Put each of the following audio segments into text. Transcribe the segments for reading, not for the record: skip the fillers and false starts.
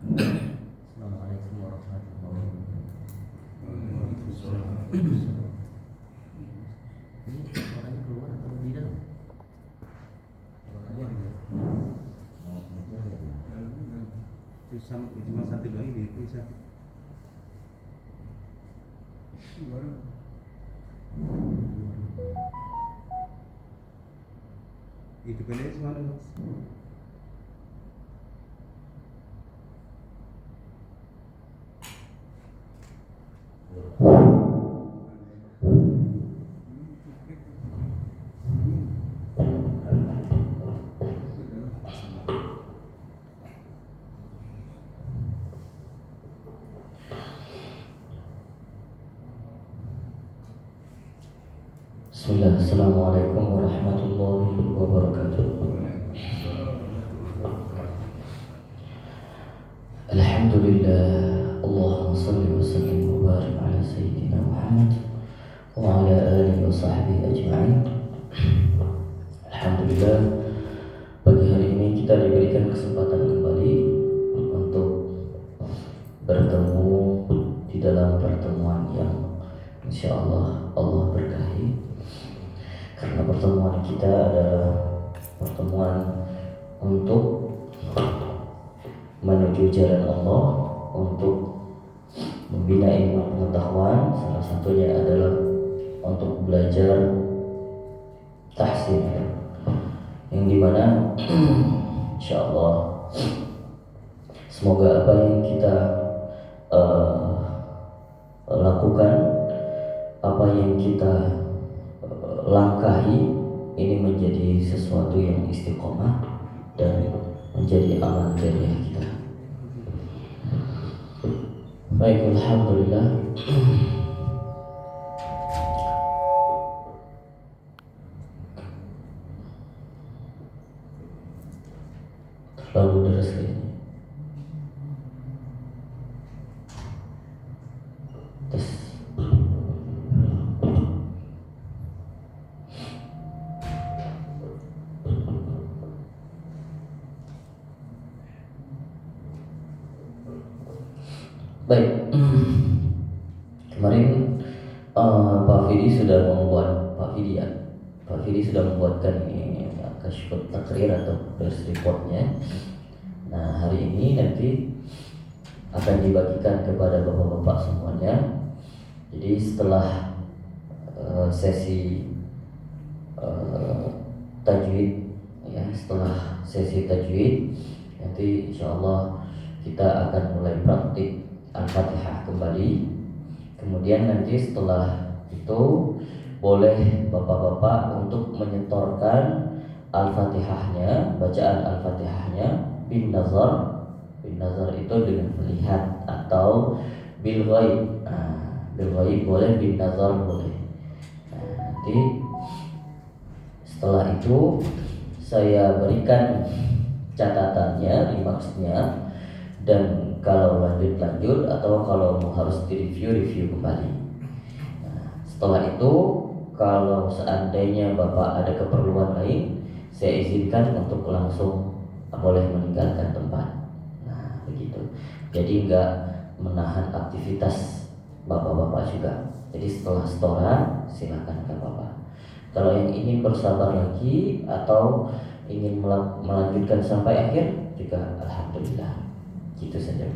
Assalamualaikum warahmatullahi wabarakatuh. Ini orangnya keluar atau di dalam? Cuma satu doang ini bisa. Itu pendek semua Mas. Bismillah, Assalamualaikum warahmatullahi wabarakatuh. Alhamdulillah, Allahumma salli wa sallim wa barik ala Sayyidina Muhammad wa ala alihi wa sahbihi ajma'in. Alhamdulillah, pagi hari ini kita diberikan kesempatan kembali untuk bertemu di dalam pertemuan yang insyaallah Allah berkahi. Karena pertemuan kita adalah pertemuan untuk menuju jalan Allah, untuk membina ilmu pengetahuan. Salah satunya adalah untuk belajar tahsin, yang dimana insyaallah semoga apa yang kita lakukan, apa yang kita langkahi ini menjadi sesuatu yang istiqomah dan menjadi amal jariah kita. Baik, alhamdulillah. Terlalu deras ini. Tes. Baik, kemarin Pak Fidi sudah membuatkan ini kasyfut takrir atau press reportnya. Nah, hari ini nanti akan dibagikan kepada bapak-bapak semuanya. Jadi setelah sesi tajwid, ya, setelah sesi tajwid nanti insyaallah kita akan mulai praktik Al-Fatihah kembali. Kemudian nanti setelah itu boleh bapak-bapak untuk menyetorkan Al-Fatihahnya, bacaan Al-Fatihahnya bin nazar. Bin nazar itu dengan melihat atau bil ghaib. Bil ghaib boleh, bin nazar boleh. Nanti setelah itu saya berikan catatannya, remarksnya, dan kalau lanjut atau kalau mau harus review kembali. Nah, setelah itu kalau seandainya Bapak ada keperluan lain, saya izinkan untuk langsung boleh meninggalkan tempat. Nah, begitu. Jadi enggak menahan aktivitas Bapak-bapak juga. Jadi setelah setoran silakan ke Bapak. Kalau yang ingin bersabar lagi atau ingin melanjutkan sampai akhir juga alhamdulillah. Gitu saja.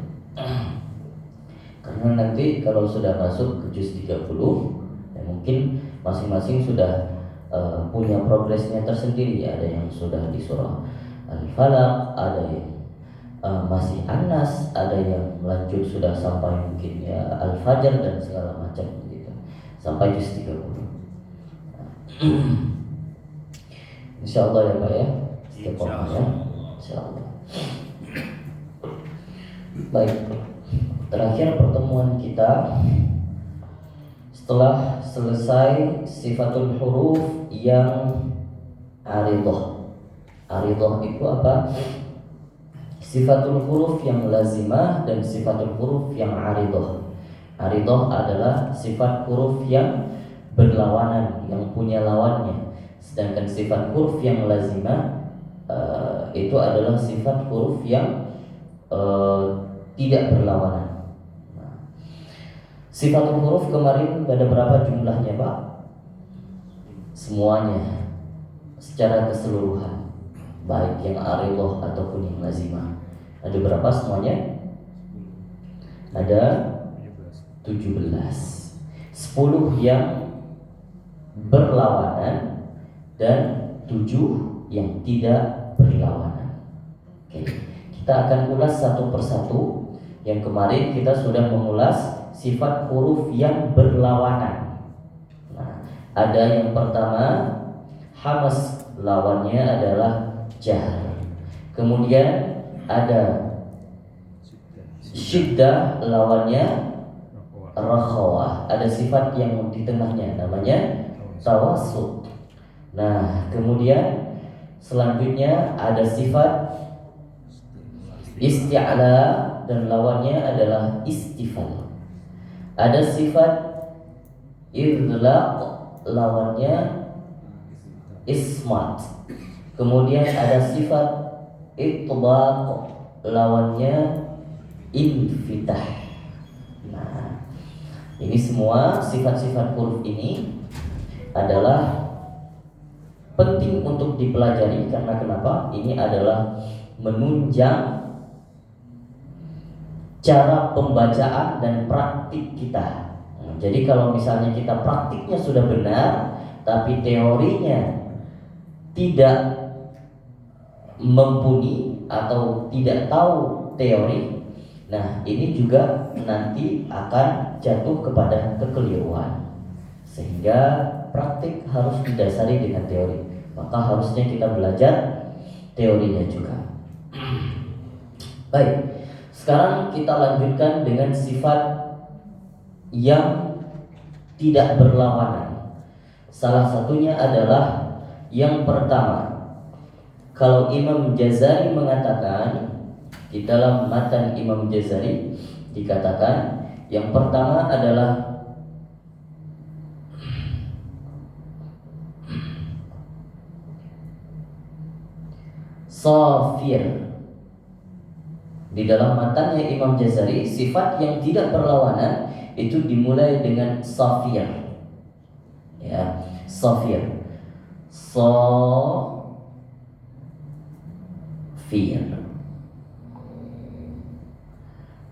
Karena nanti kalau sudah masuk ke juz 30 ya mungkin masing-masing sudah punya progresnya tersendiri. Ada yang sudah di surah Al-Falaq, ada yang masih An-Nas, ada yang lanjut sudah sampai mungkin ya Al-Fajr dan segala macam gitu. Sampai juz 30. Insyaallah ya Pak ya. Insyaallah. Baik, terakhir pertemuan kita setelah selesai sifatul huruf yang aridah. Aridah itu apa? Sifatul huruf yang lazimah dan sifatul huruf yang aridah. Aridah adalah sifat huruf yang berlawanan, yang punya lawannya. Sedangkan sifat huruf yang lazimah itu adalah sifat huruf yang tidak berlawanan. Nah, sifatul huruf kemarin ada berapa jumlahnya, Pak? Semuanya secara keseluruhan, baik yang aridah ataupun yang lazimah. Ada berapa semuanya? Ada 17. 10 yang berlawanan dan 7 yang tidak berlawanan. Oke, kita akan ulas satu persatu. Yang kemarin kita sudah mengulas sifat huruf yang berlawanan. Nah, ada yang pertama hamas, lawannya adalah jar. Kemudian ada syiddah, lawannya rakhawah. Ada sifat yang di tengahnya namanya tawassut. Nah, kemudian selanjutnya ada sifat isti'la dan lawannya adalah istifal. Ada sifat idlaq, lawannya ismat. Kemudian ada sifat itbaq, lawannya infitah. Nah, ini semua sifat-sifat huruf ini adalah penting untuk dipelajari. Karena kenapa? Ini adalah menunjang cara pembacaan dan praktik kita. Jadi kalau misalnya kita praktiknya sudah benar, tapi teorinya tidak mumpuni atau tidak tahu teori, nah ini juga nanti akan jatuh kepada kekeliruan. Sehingga praktik harus didasari dengan teori. Maka harusnya kita belajar teorinya juga. Baik, sekarang kita lanjutkan dengan sifat yang tidak berlawanan. Salah satunya adalah yang pertama. Kalau Imam Jazari mengatakan, di dalam matan Imam Jazari dikatakan yang pertama adalah safir. Di dalam matannya Imam Jazari, sifat yang tidak berlawanan itu dimulai dengan safir. Ya, safir. Safir.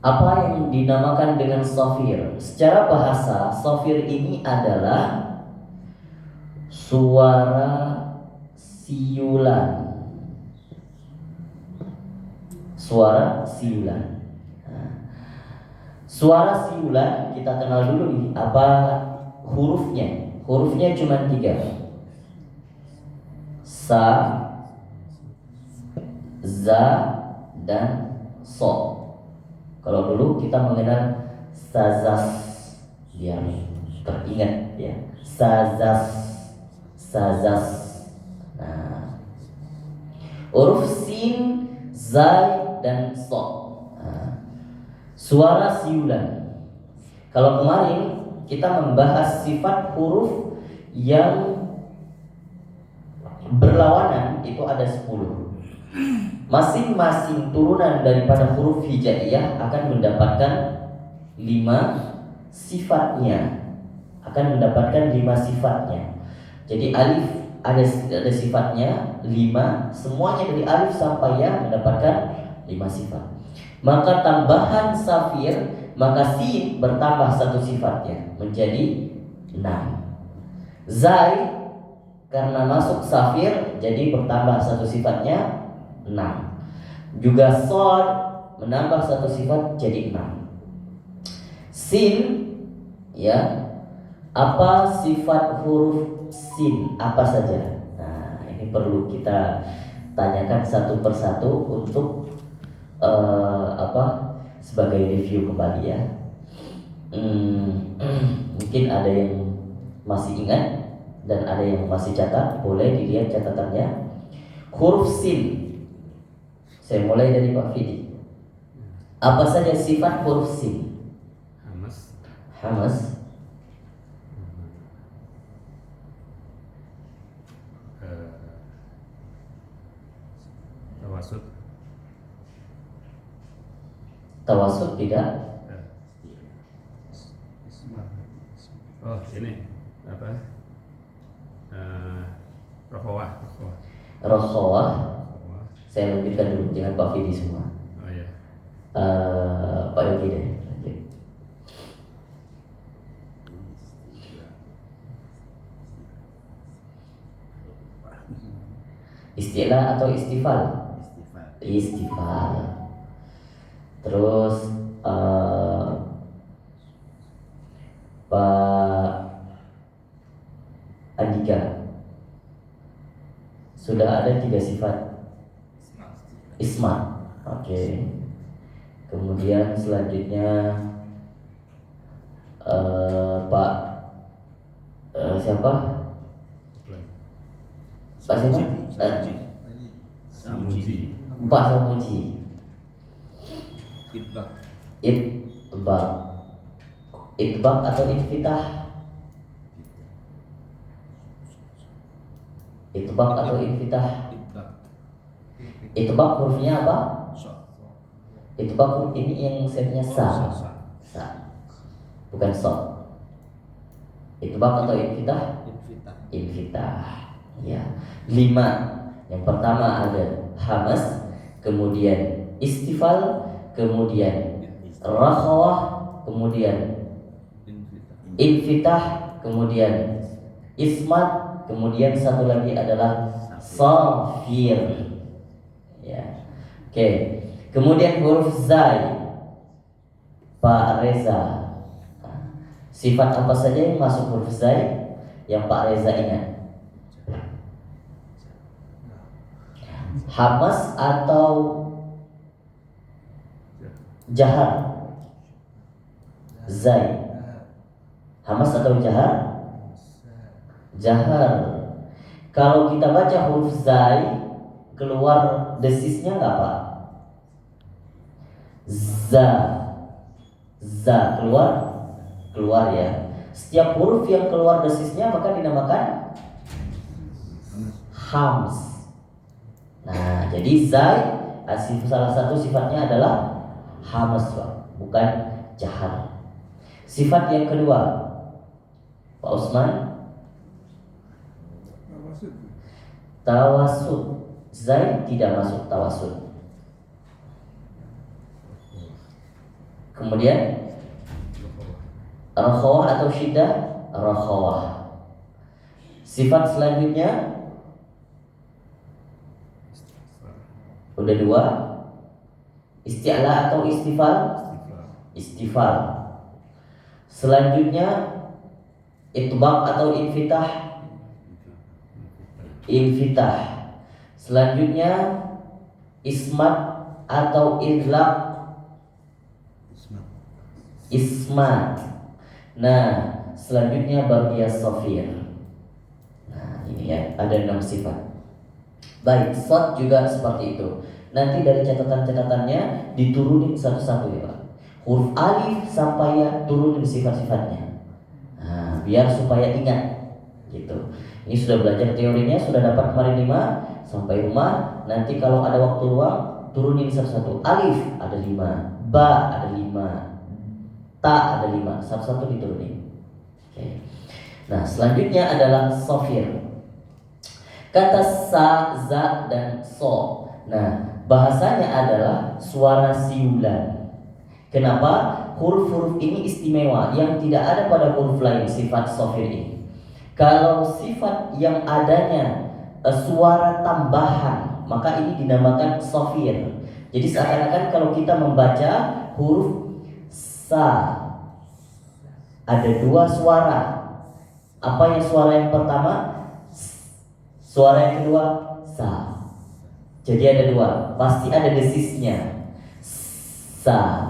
Apa yang dinamakan dengan safir? Secara bahasa, safir ini adalah suara siulan. Suara siulan. Nah, suara siulan kita kenal dulu nih. Apa hurufnya? Hurufnya cuma 3. Sa, za, dan so. Kalau dulu kita mengenal sazas, biar teringat ya. Sazas, sazas. Nah, huruf sin, zai, dan so. Nah, suara siulan. Kalau kemarin kita membahas sifat huruf yang berlawanan, itu ada 10. Masing-masing turunan daripada huruf hijaiyah akan mendapatkan 5 sifatnya. Akan mendapatkan 5 sifatnya. Jadi alif ada sifatnya 5. Semuanya dari alif sampai ya mendapatkan 5 sifat. Maka tambahan safir, maka sin bertambah 1 sifatnya menjadi 6. Zai karena masuk safir jadi bertambah 1 sifatnya 6. Juga sod menambah 1 sifat jadi 6. Sin, ya, apa sifat huruf sin? Apa saja? Nah, ini perlu kita tanyakan satu persatu untuk sebagai review kembali ya. Mungkin ada yang masih ingat dan ada yang masih catat, boleh dilihat catatannya. Huruf sin, saya mulai dari Pak Fidi. Apa saja sifat huruf sin? Hamas. Hamas, Tawasud. Tawasud tidak. Oh ini apa? Rokhawah. Rokhawah. Saya lanjutkan dulu, jangan Pak Fidi semua. Oh iya. Pak Yogi deh. Lanjut. Istilah atau istifal? Istifal. Terus Pak Andika, sudah ada 3 sifat. Isma. Oke. Kemudian selanjutnya Pak siapa? Pak siapa? Samuji. Pak Samuji. Itbak. Itbak. Itbak atau infitah? Itbak atau infitah? Itbak. Itbak hurufnya apa? So. Itbak huruf ini yang setnya sa. Sa. Bukan so. Itbak atau infitah? Infitah. Infitah. Ya. 5. Yang pertama ada hamas, kemudian istifal, kemudian rakhawah, kemudian Infitah. infitah, kemudian ismat, kemudian satu lagi adalah safir. Ya. Oke. Kemudian huruf zai. Pak Reza. Sifat apa saja yang masuk huruf zai yang Pak Reza ingat? Hamas atau jahar? Zai. Hamas atau jahar? Jahar. Kalau kita baca huruf zai, keluar desisnya nggak Pak? Za. Za keluar ya. Setiap huruf yang keluar desisnya maka dinamakan hams. Nah, jadi zai salah satu sifatnya adalah hamas, Pak, bukan jahar. Sifat yang kedua, Pak Usman, tawasud. Zai tidak masuk tawasud. Kemudian rakhawah atau syiddah? Rakhawah. Sifat selanjutnya udah 2. Isti'la atau istifal? Istifal. Selanjutnya itbaq atau infitah? Infitah. Selanjutnya ismat atau idlaq? Ismat. Nah, selanjutnya baru dia safir. Nah, ini ya, ada 6 sifat. Baik, shot juga seperti itu. Nanti dari catatan-catatannya diturunin satu-satu ya Pak. Huruf alif sampai ya turunin sifat-sifatnya. Nah, biar supaya ingat gitu. Ini sudah belajar teorinya, sudah dapat kemarin 5. Sampai rumah, nanti kalau ada waktu luang turunin satu-satu. Alif ada 5, ba ada 5, ta ada 5, satu-satu diturunin. Oke. Nah, selanjutnya adalah safir. Kata sa, za, dan so. Nah, bahasanya adalah suara siulan. Kenapa? Huruf-huruf ini istimewa yang tidak ada pada huruf lain sifat safir ini. Kalau sifat yang adanya suara tambahan, maka ini dinamakan safir. Jadi seakan-akan kalau kita membaca huruf sa, ada 2 suara. Apa yang suara yang pertama? Suara yang kedua sa. Jadi ada 2, pasti ada desisnya. Sa.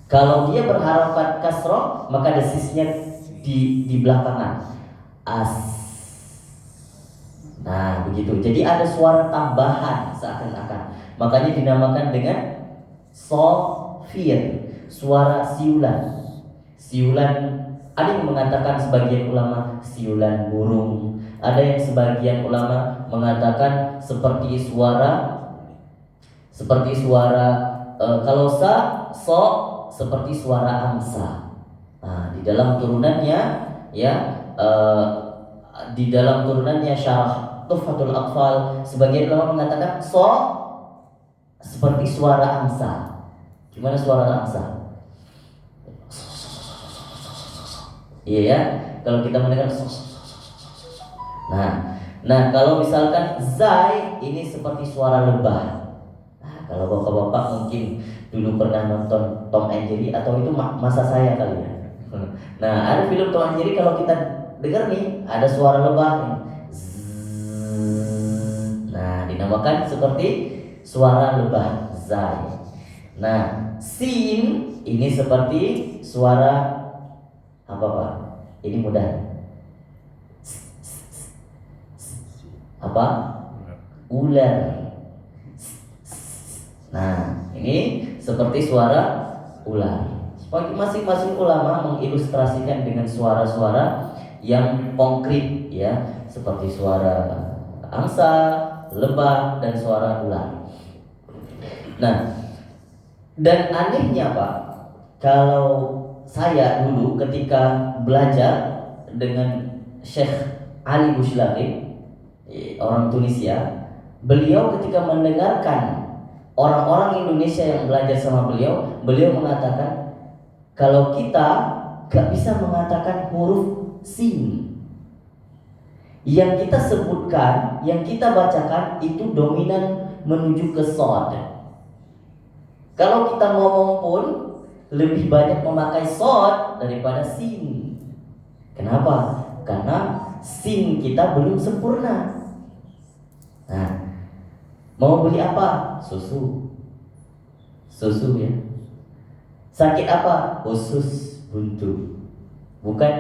Kalau dia berharakat kasroh, maka desisnya di belakangan. As. Nah, begitu. Jadi ada suara tambahan seakan-akan. Makanya dinamakan dengan safir, suara siulan. Siulan, ada yang mengatakan sebagian ulama siulan burung. Ada yang sebagian ulama mengatakan seperti suara Kalau so seperti suara angsa. Nah, di dalam turunannya ya, di dalam turunannya Syarah Tuhfatul Atfal, sebagian ulama mengatakan so seperti suara angsa. Gimana suara angsa? Iya ya, kalau kita mendengar nah kalau misalkan zai ini seperti suara lebah. Nah, kalau bapak-bapak mungkin dulu pernah nonton Tom and Jerry, atau itu masa saya kali ya. Nah, ada film Tom and Jerry, kalau kita dengar nih ada suara lebah nih. Nah, dinamakan seperti suara lebah zai. Nah, sin ini seperti suara apa Pak? Ini mudah. Apa? Ular. Nah, ini seperti suara ular. Masing-masing ulama mengilustrasikan dengan suara-suara yang konkret ya, seperti suara angsa, lebah, dan suara ular. Nah, dan anehnya Pak, kalau saya dulu ketika belajar dengan Syekh Ali Bushlaqi, orang Tunisia, beliau ketika mendengarkan orang-orang Indonesia yang belajar sama beliau mengatakan kalau kita gak bisa mengatakan huruf sin, yang kita sebutkan, yang kita bacakan itu dominan menuju ke shad. Kalau kita ngomong pun lebih banyak memakai shad daripada sin. Kenapa? Karena sin kita belum sempurna. Nah, mau beli apa? Susu ya. Sakit apa? Usus buntu. Bukan.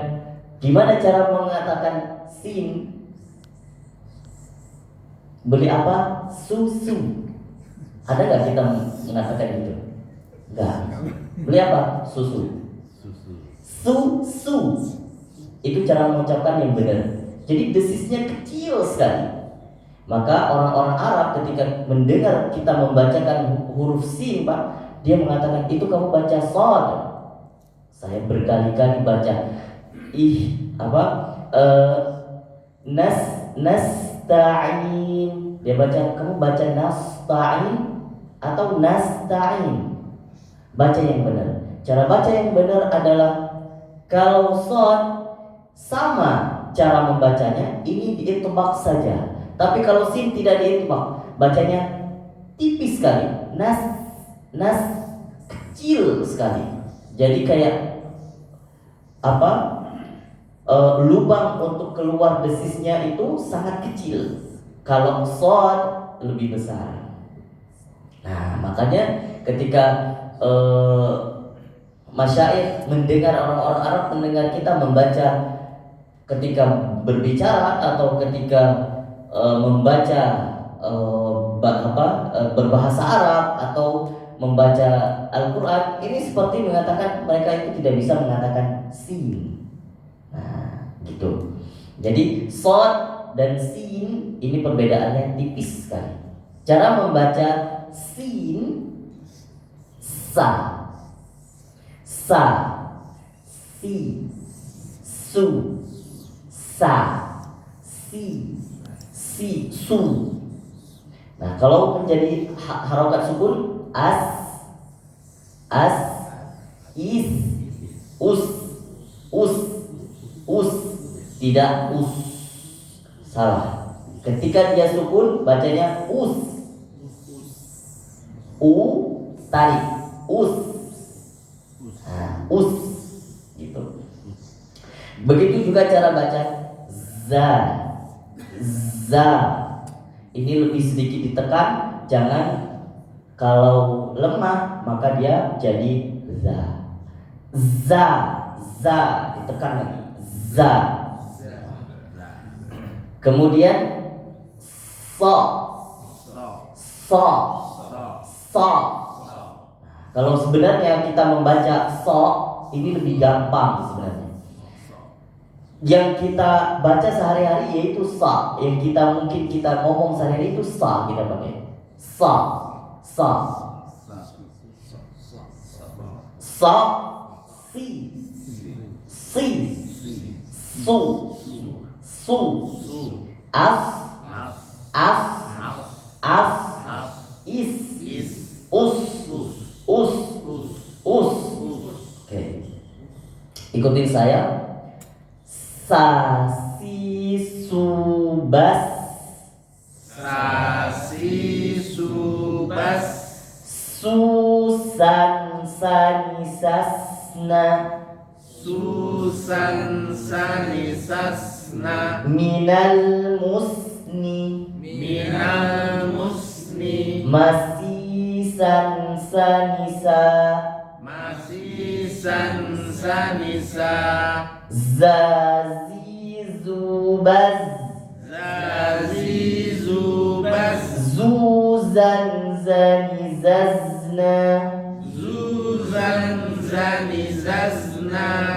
Gimana cara mengatakan sin? Beli apa? Susu. Ada nggak kita mengatakan itu? Enggak. Beli apa? Susu. Susu. Itu cara mengucapkan yang benar. Jadi desisnya kecil sekali. Maka orang-orang Arab ketika mendengar kita membacakan huruf sin, Pak, dia mengatakan itu kamu baca shad. Saya berkali-kali baca nasta'in. Dia baca, kamu baca nasta'in atau nasta'in. Baca yang benar. Cara baca yang benar adalah kalau shad sama cara membacanya, ini diitbaq saja. Tapi kalau sin tidak diitbaq, bacanya tipis sekali. Nas kecil sekali. Jadi kayak lubang untuk keluar desisnya itu sangat kecil. Kalau shad lebih besar. Nah, makanya ketika masyayikh mendengar orang-orang Arab mendengar kita membaca ketika berbicara atau ketika membaca berbahasa Arab atau membaca Al-Quran, ini seperti mengatakan mereka itu tidak bisa mengatakan sin. Nah, gitu. Jadi shad dan sin ini perbedaannya tipis sekali. Cara membaca sin, sa, si, su, sa, si, su. Nah, kalau menjadi harokat sukun, as, is, us, tidak us. Salah. Ketika dia sukun bacanya us. Tarik, us. Nah, us gitu. Begitu juga cara baca za. Ini lebih sedikit ditekan, jangan kalau lemah maka dia jadi za ditekan lagi, za. Kemudian so. Kalau sebenarnya kita membaca so ini lebih gampang sebenarnya. Yang kita baca sehari-hari yaitu sa, yang mungkin kita ngomong sehari-hari itu sa, kita pakai sa. So, si, su, as, is, us. Oke. Ikutin saya. Sasi subas. Susan sanisasna minal musni masisan sanisa zazizubaz zuzan zanizazna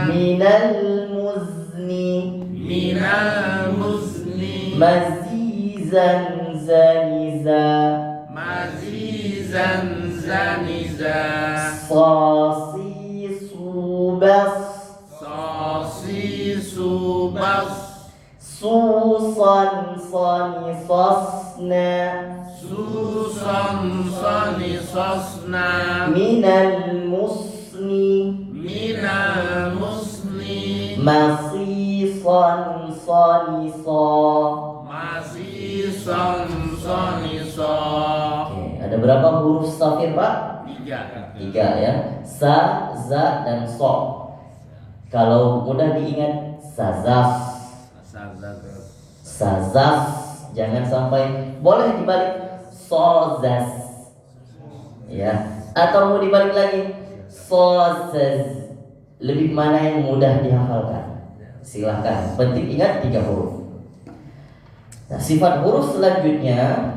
minal muzni mazizan zaniza sasi subas susan sanisasna minal musni masisan sanisa. Oke, ada berapa huruf safir, Pak? 3 ya. Sa, za, dan so. Kalau mudah diingat, sazas. Jangan sampai, boleh dibalik sozas. Ya. Atau mau dibalik lagi sozas. Lebih mana yang mudah dihafalkan? Silahkan. Penting ingat 3 huruf. Nah, sifat huruf selanjutnya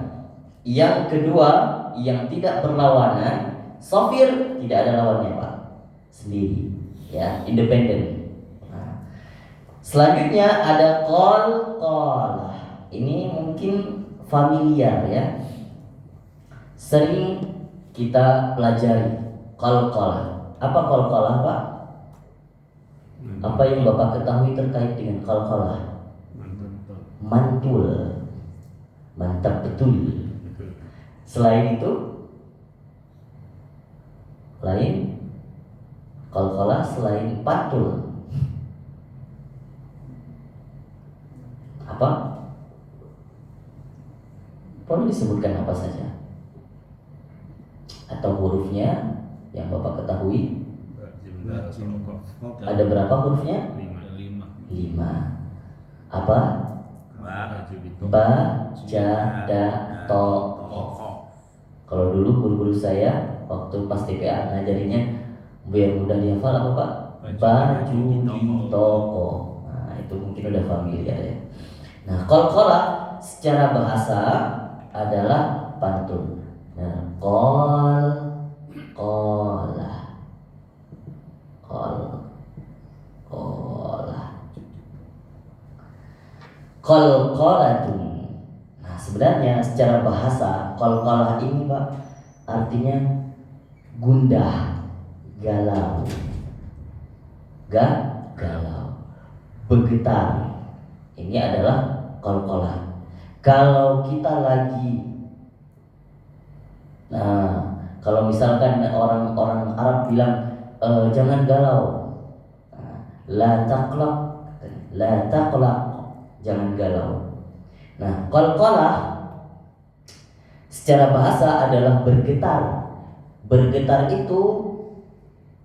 yang kedua yang tidak berlawanan, sofir tidak ada lawannya, Pak, sendiri, ya, independen. Nah, selanjutnya ada qalqalah. Ini mungkin familiar ya, sering kita pelajari qalqalah. Apa qalqalah, Pak? Apa yang Bapak ketahui terkait dengan qalqalah? Mantul, mantap betul. Selain itu, lain qalqalah selain pantul, apa? Boleh disebutkan apa saja? Atau hurufnya yang Bapak ketahui? Ada berapa hurufnya? 5. Apa? Ba, ja, da, to. Kalau dulu guru-guru saya waktu pas TPA ngajarinnya biar mudah dihafal apa, Pak? Baju toko. Nah, itu mungkin udah familiar ya. Nah, qalqalah secara bahasa adalah pantun. Nah, qalqalah. Qalqalatun. Nah, sebenarnya secara bahasa qalqalah ini, Pak, artinya gundah, galau. Galau, bergetar. Ini adalah qalqalah. Kalau kita lagi, nah, kalau misalkan orang Arab bilang jangan galau, la taqlaq, jangan galau. Nah, qalqalah secara bahasa adalah bergetar. Bergetar itu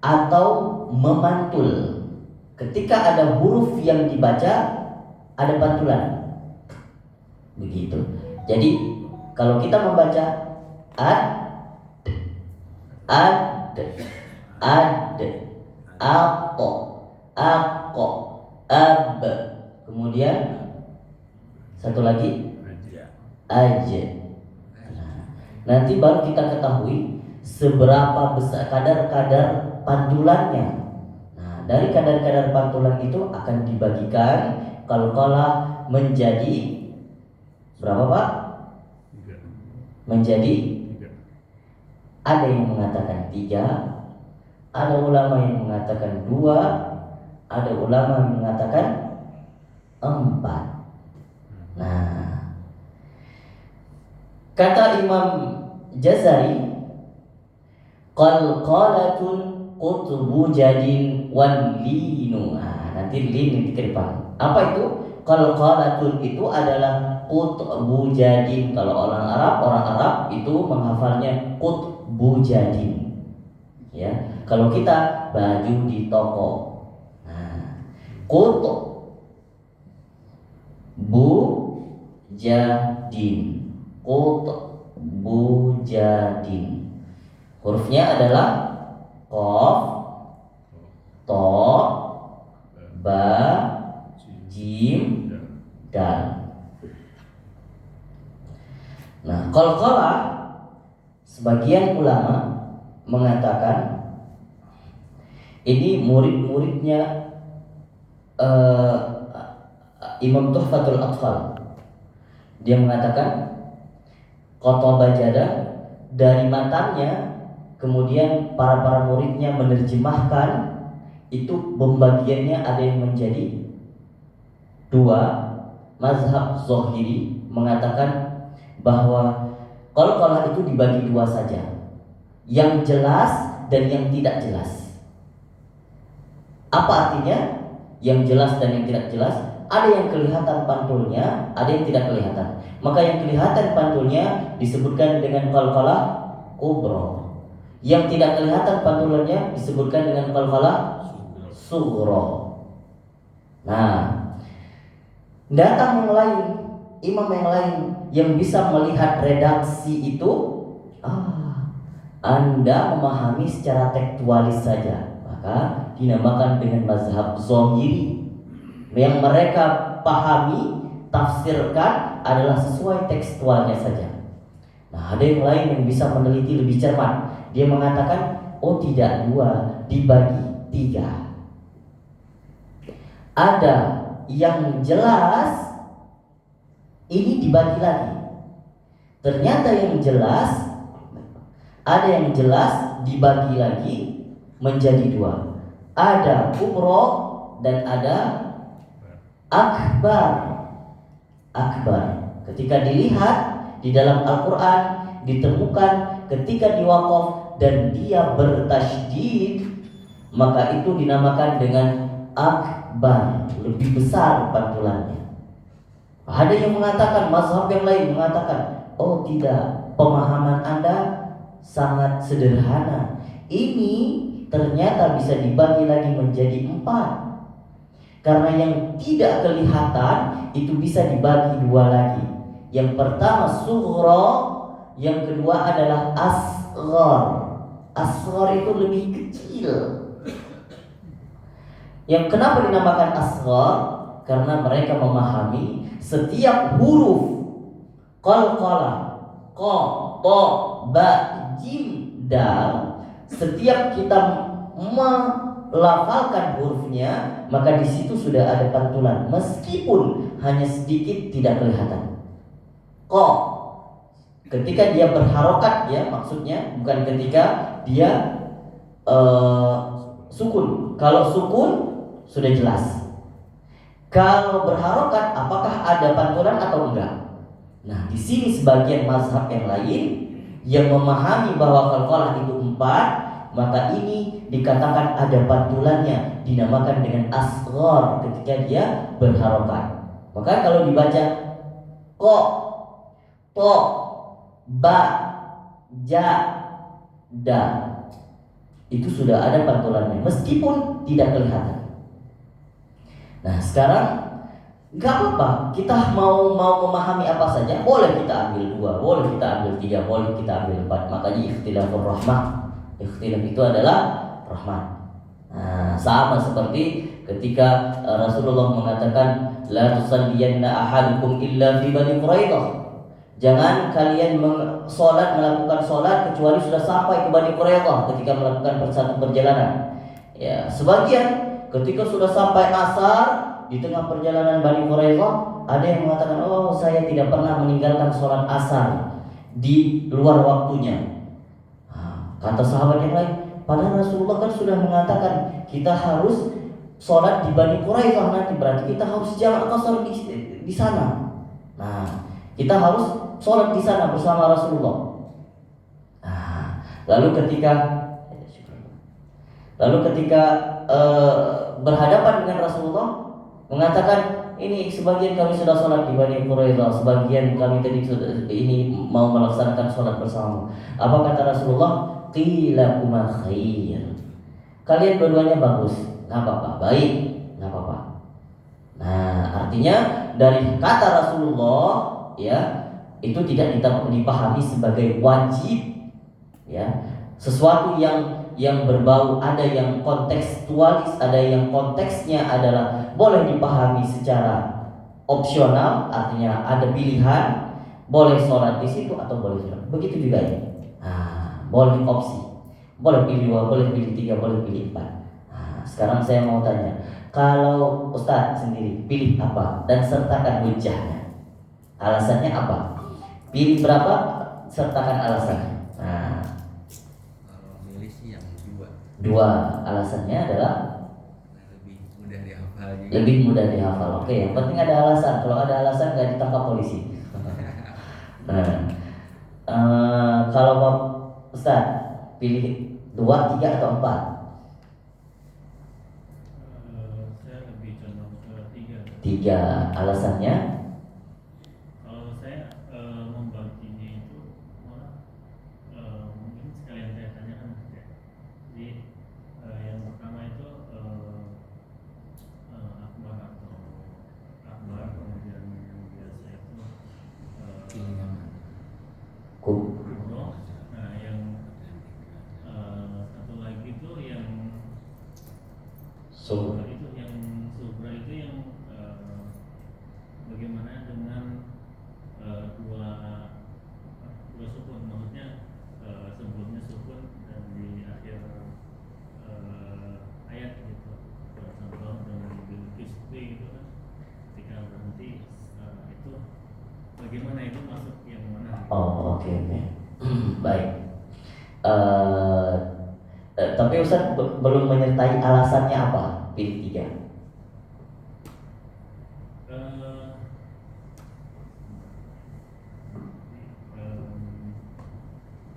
atau memantul. Ketika ada huruf yang dibaca, ada pantulan. Begitu. Jadi kalau kita membaca ad, ako, ab, kemudian satu lagi aja. Nah, nanti baru kita ketahui seberapa besar kadar pantulannya. Nah, dari kadar pantulan itu akan dibagikan qalqalah menjadi berapa, Pak? 3. Menjadi 3. Ada yang mengatakan 3, Ada ulama yang mengatakan 2, ada ulama yang mengatakan 4. Nah, kata Imam Jazari, qalqalatun qutbu jadin wal linu. Nah, nanti lin di depan. Apa itu? Qalqalatun itu adalah qutbu jadin. Kalau orang Arab itu menghafalnya qutbu jadin. Ya, kalau kita baju di toko. Nah, qutbu jadin. Qutbu jadin. Hurufnya adalah qaf, to, ba, jim, dal. Nah, qalqalah sebagian ulama mengatakan ini murid-muridnya Imam Tuhfatul Atfal. Dia mengatakan Qatobah Jada dari matanya, kemudian para muridnya menerjemahkan itu pembagiannya ada yang menjadi 2. Mazhab Zohiri mengatakan bahwa qalqalah itu dibagi 2 saja, yang jelas dan yang tidak jelas. Apa artinya? Yang jelas dan yang tidak jelas. Ada yang kelihatan pantulnya, ada yang tidak kelihatan. Maka yang kelihatan pantulnya disebutkan dengan qalqalah kubra. Yang tidak kelihatan pantulannya disebutkan dengan qalqalah sughra. Nah, datang yang lain, imam yang lain yang bisa melihat redaksi itu, Anda memahami secara tekstualis saja, maka dinamakan dengan mazhab Zohiri. Yang mereka pahami, tafsirkan adalah sesuai tekstualnya saja. Nah, ada yang lain yang bisa meneliti lebih cermat. Dia mengatakan, oh tidak 2, dibagi 3. Ada yang jelas, ini dibagi lagi. Ternyata yang jelas, ada yang jelas dibagi lagi menjadi 2. Ada kubro dan ada akbar. Ketika dilihat di dalam Al-Quran ditemukan ketika diwaqaf dan dia bertasydid, maka itu dinamakan dengan akbar, lebih besar pantulannya. Ada yang mengatakan, mazhab yang lain mengatakan, oh tidak, pemahaman Anda sangat sederhana. Ini ternyata bisa dibagi lagi menjadi 4. Karena yang tidak kelihatan itu bisa dibagi 2 lagi. Yang pertama sughra, yang kedua adalah asghar. Asghar itu lebih kecil. Yang kenapa dinamakan asghar? Karena mereka memahami setiap huruf qalqalah, qa, ta, ba, jim, dal, setiap kita melafalkan hurufnya, maka di situ sudah ada pantulan, meskipun hanya sedikit tidak kelihatan. Qa, ketika dia berharokat, ya maksudnya bukan ketika dia sukun. Kalau sukun sudah jelas. Kalau berharokat, apakah ada pantulan atau enggak? Nah, di sini sebagian mazhab yang lain yang memahami bahwa qalqalah itu 4, maka ini dikatakan ada pantulannya, dinamakan dengan asghar ketika dia berharokat. Maka kalau dibaca ko, to, ba, ja, da, itu sudah ada pantulannya meskipun tidak kelihatan. Nah, sekarang nggak apa-apa, kita mau memahami apa saja, boleh kita ambil 2, boleh kita ambil 3, boleh kita ambil 4. Makanya ikhtilafur rahmah. Ikhtilaf itu adalah rahmat. Nah, sama seperti ketika Rasulullah mengatakan, la tusalliyanna ahadukum illa fi Bani Quraidah. Jangan kalian melakukan sholat kecuali sudah sampai ke Bani Quraidah ketika melakukan satu perjalanan. Ya, sebagian ketika sudah sampai asar di tengah perjalanan Bani Quraidah, ada yang mengatakan, oh saya tidak pernah meninggalkan sholat asar di luar waktunya. Kata sahabat yang lain, Padahal Rasulullah kan sudah mengatakan kita harus sholat di Bani Quraidah nanti, berarti kita harus jamak qasar di sana. Nah, kita harus sholat di sana bersama Rasulullah. Nah, lalu ketika berhadapan dengan Rasulullah mengatakan, ini sebagian kami sudah sholat di Bani Quraidah, sebagian kami tadi sudah ini mau melaksanakan sholat bersama. Apa kata Rasulullah? Qila kuma khair. Kalian dua-duanya bagus, nggak apa-apa, baik, nggak apa-apa. Nah, artinya dari kata Rasulullah ya itu tidak dipahami sebagai wajib, ya, sesuatu yang berbau, ada yang kontekstualis, ada yang konteksnya adalah boleh dipahami secara opsional, artinya ada pilihan, boleh sholat di situ atau boleh sholat. Begitu juga ya. Nah, boleh opsi, boleh pilih 2, boleh pilih 3, boleh pilih 4. Nah, sekarang saya mau tanya, kalau Ustadz sendiri pilih apa dan sertakan hujahnya, alasannya apa? Pilih berapa, sertakan alasannya. Nah, dua, alasannya adalah lebih mudah dihafal. Oke, yang penting ada alasan. Kalau ada alasan nggak ditangkap polisi. Nah, kalau Pak Ustaz pilih 2, 3 atau 4? Saya lebih condong ke 3. 3, alasannya? Kalau saya membaginya itu mungkin sekalian saya tanyakan ya. Jadi yang pertama itu akbar, kemudian yang biasa itu kubro. Nah, yang satu lagi itu yang So, itu yang subra itu yang bagaimana dengan dua sukun, maksudnya sebelumnya sukun dan di akhir ayat gitu. Contoh dengan Bilqisbi gitu kan, ketika berhenti itu bagaimana, itu masuk yang mana? oh oke. Baik. Tapi Ustaz belum menyertai alasannya apa pilih 3.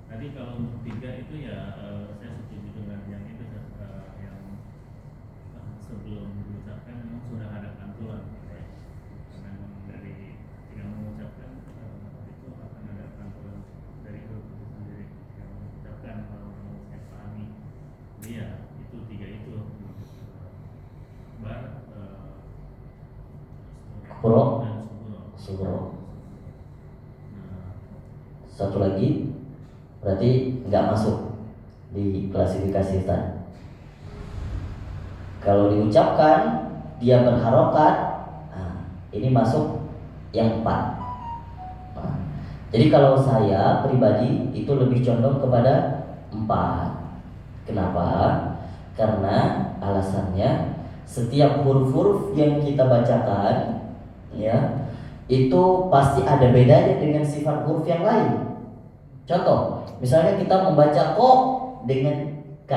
Tadi kalau untuk 3 itu ya saya setuju dengan yang itu yang sebelum diucapkan memang sudah ada pantulan gitu ya. Karena memang dari ketika mengucapkan itu akan ada pantulan dari huruf itu sendiri yang mengucapkan, kalau mau saya pahami. Jadi ya itu 3 itu bar Kubro dan subro. Subro. Nah, Satu lagi berarti nggak masuk di klasifikasi Ustaz. Kalau diucapkan dia berharokat, nah, ini masuk yang 4. Nah, jadi kalau saya pribadi itu lebih condong kepada 4. Kenapa? Karena alasannya setiap huruf-huruf yang kita bacakan ya itu pasti ada bedanya dengan sifat huruf yang lain. Contoh, misalnya kita membaca ko dengan k,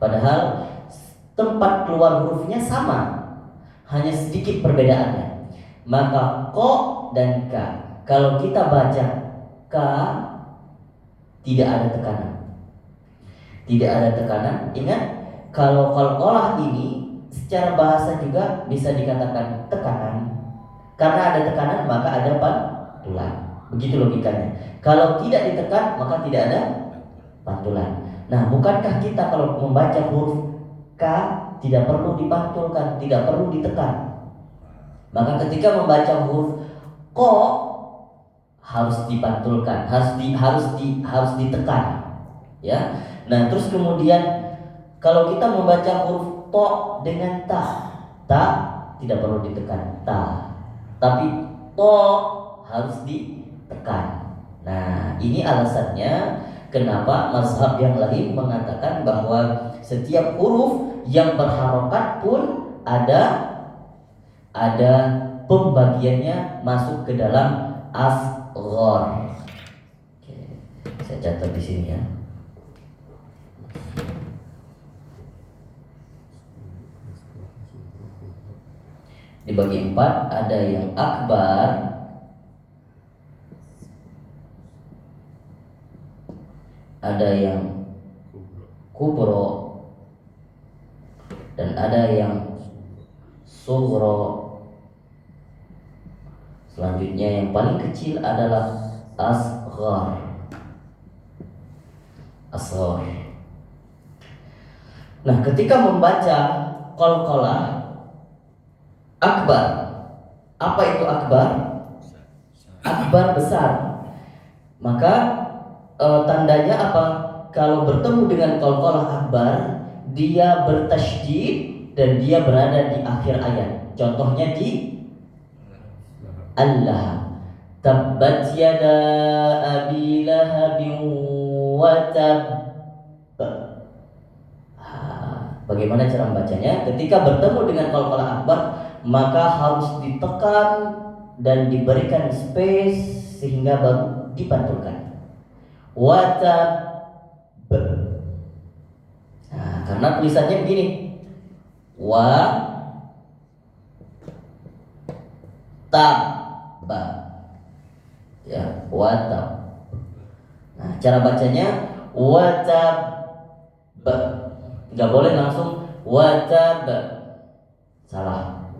padahal tempat keluar hurufnya sama, hanya sedikit perbedaannya. Maka ko dan k, kalau kita baca k tidak ada tekanan. Tidak ada tekanan. Ingat, kalau qalqalah ini secara bahasa juga bisa dikatakan tekanan. Karena ada tekanan maka ada pantulan. Begitu logikanya. Kalau tidak ditekan maka tidak ada pantulan. Nah, bukankah kita kalau membaca huruf K tidak perlu dipantulkan, tidak perlu ditekan? Maka ketika membaca huruf Ko harus dipantulkan, harus ditekan, ya. Nah, terus kemudian kalau kita membaca huruf To dengan ta tidak perlu ditekan, tapi To harus ditekan. Nah, ini alasannya kenapa mazhab yang lain mengatakan bahwa setiap huruf yang berharokat pun ada pembagiannya masuk ke dalam asghar. Oke, saya catat di sini ya. dibagi 4, ada yang akbar, ada yang kubro, dan ada yang sughro. Selanjutnya yang paling kecil adalah asghar. Asghar. Nah, ketika membaca qalqalah akbar, apa itu akbar? Akbar besar. Maka tandanya apa? Kalau bertemu dengan qalqalah akbar, dia bertasydid dan dia berada di akhir ayat. Contohnya di Allah, tabbat yada abi lahabin wa tab. Bagaimana cara membacanya? Ketika bertemu dengan qalqalah akbar, maka harus ditekan dan diberikan space sehingga baru dipantulkan. Wa tab. Nah, karena tulisannya begini. Wa tab. Ya, watab. Nah, cara bacanya watab. Nggak boleh langsung watab. Salah.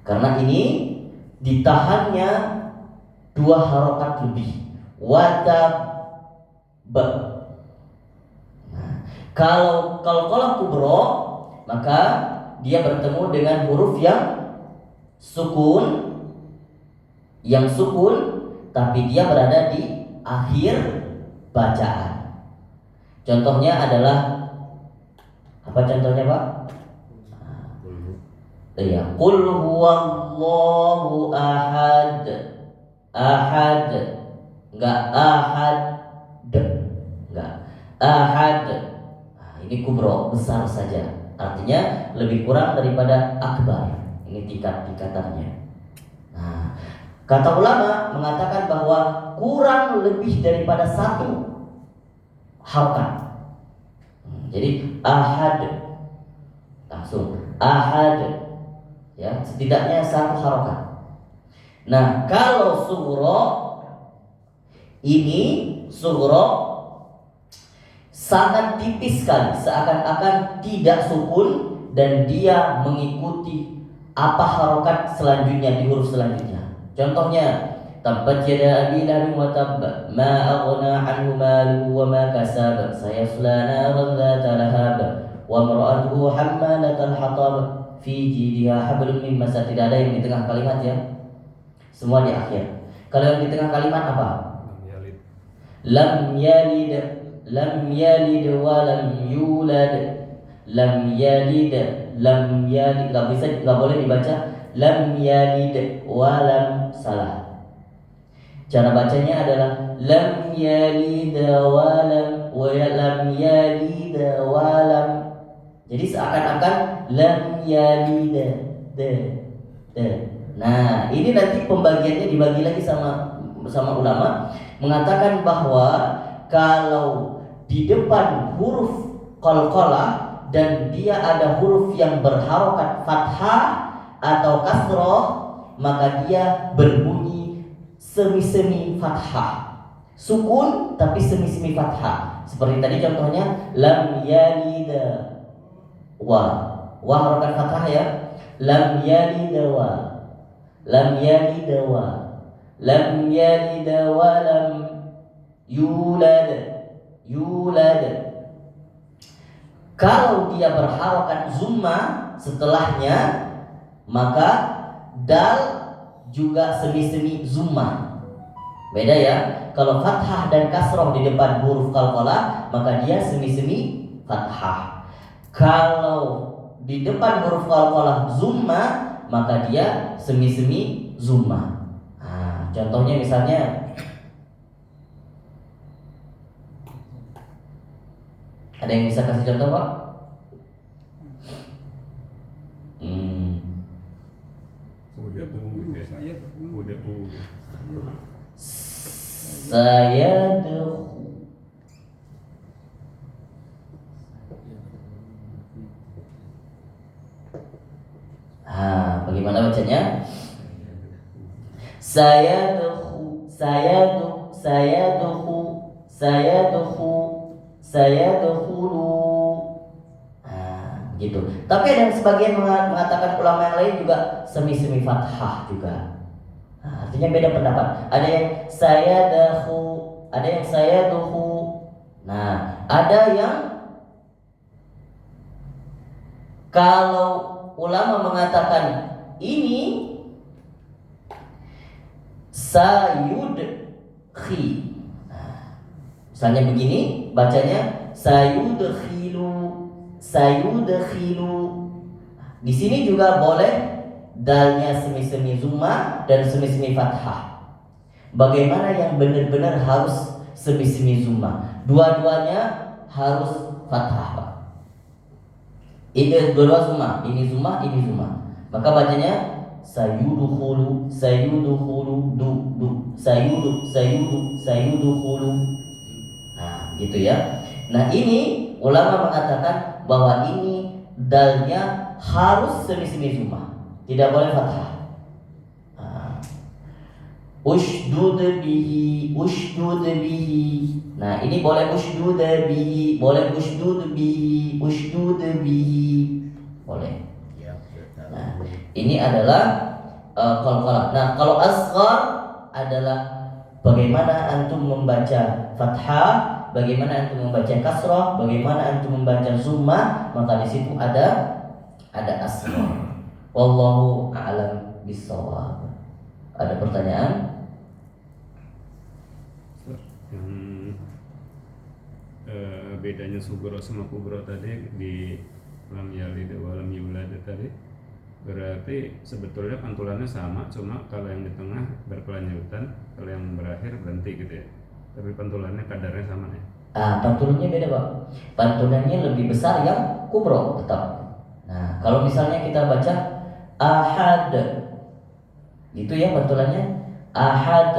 Karena ini ditahannya 2 harokat lebih. Watab. Nah, kalau qalqalah kubro, maka dia bertemu dengan huruf yang sukun, tapi dia berada di akhir bacaan. Contohnya adalah apa contohnya, Pak? Iya, qul huwallahu ahad. Ahad. Enggak ahad. Enggak. Ahad. Nah, ini kubro, besar saja. Artinya lebih kurang daripada akbar. Ini tingkatannya. Nah, kata ulama mengatakan bahwa kurang lebih daripada 1 harokat. Jadi ahad, langsung ahad, ya, setidaknya 1 harokat. Nah, kalau sughro, ini sughro sangat tipis sekali, seakan-akan tidak sukun dan dia mengikuti apa harokat selanjutnya di huruf selanjutnya. Contohnya, tabbat yada abi lahabin wa tabb, ma aghna anhu maluhu wa ma kasab, sayasla naran dzata lahab, wa imra'atuhu hammalatal hatab, fi jidha hablum min masad. Tidak ada yang di tengah kalimat ya. Semua di akhir. Kalau yang di tengah kalimat apa? Lam yalid, lam yalid wa lam yulad. Lam yalid, lam yalid, nggak boleh dibaca lam yalid wa lam, salah. Cara bacanya adalah lam yalid wa lam yalid wa lam. Jadi seakan-akan lam yalid de. Nah, ini nanti pembagiannya dibagi lagi sama ulama mengatakan bahwa kalau di depan huruf qalqalah dan dia ada huruf yang berharokat fathah atau kasroh, maka dia berbunyi semi-semi fathah, sukun tapi semi-semi fathah. Seperti tadi contohnya lam yalid wa harokat fathah ya, lam yalid wa, lam yalid wa, lam yalid wa lam yulad. Kalau dia berharokat zumma setelahnya, maka dal juga semi-semi zumma. Beda ya. Kalau fathah dan kasroh di depan huruf qalqalah, maka dia semi-semi fathah. Kalau di depan huruf qalqalah zumma, maka dia semi-semi zumma. Nah, contohnya misalnya ada yang bisa kasih contoh, Pak? Saya Bagaimana bacanya? Sayadkhulu, gitu. Tapi ada sebagian mengatakan ulama yang lain juga semi fathah juga. Artinya beda pendapat. Ada yang sayadakhu, ada yang sayadukhu. Nah, ada yang kalau ulama mengatakan ini sayudkhi. Misalnya begini bacanya sayudkhilu. Di sini juga boleh dalnya semi zumma dan semi fathah. Bagaimana yang benar-benar harus semi zumma? Dua-duanya harus fathah, Pak. Ini dua-dua zumma, ini zumma. Maka bacanya sayudkhulu, sayudkhulu. Nah, gitu ya. Nah, ini ulama mengatakan bahwa ini dalnya harus semi zumma, tidak boleh fathah. Ushdud bihi. Nah, ini boleh ushdud bihi, boleh ushdud bihi, boleh. Nah, ini adalah qalqalah. Nah, kalau asghar adalah bagaimana antum membaca fathah, bagaimana antum membaca kasrah, bagaimana antum membaca zumma, maka di situ ada asghar. Wallahu a'lam bishawab. Ada pertanyaan? Yang bedanya sugro sama kubro tadi di lam yalid wa lam yulad tadi, berarti sebetulnya pantulannya sama, cuma kalau yang di tengah berkelanjutan, kalau yang berakhir berhenti gitu ya. Tapi pantulannya kadarnya sama ya. Pantulannya beda, Pak. Pantulannya lebih besar yang kubro tetap. Nah, kalau misalnya kita baca ahad, itu ya pantulannya ahad,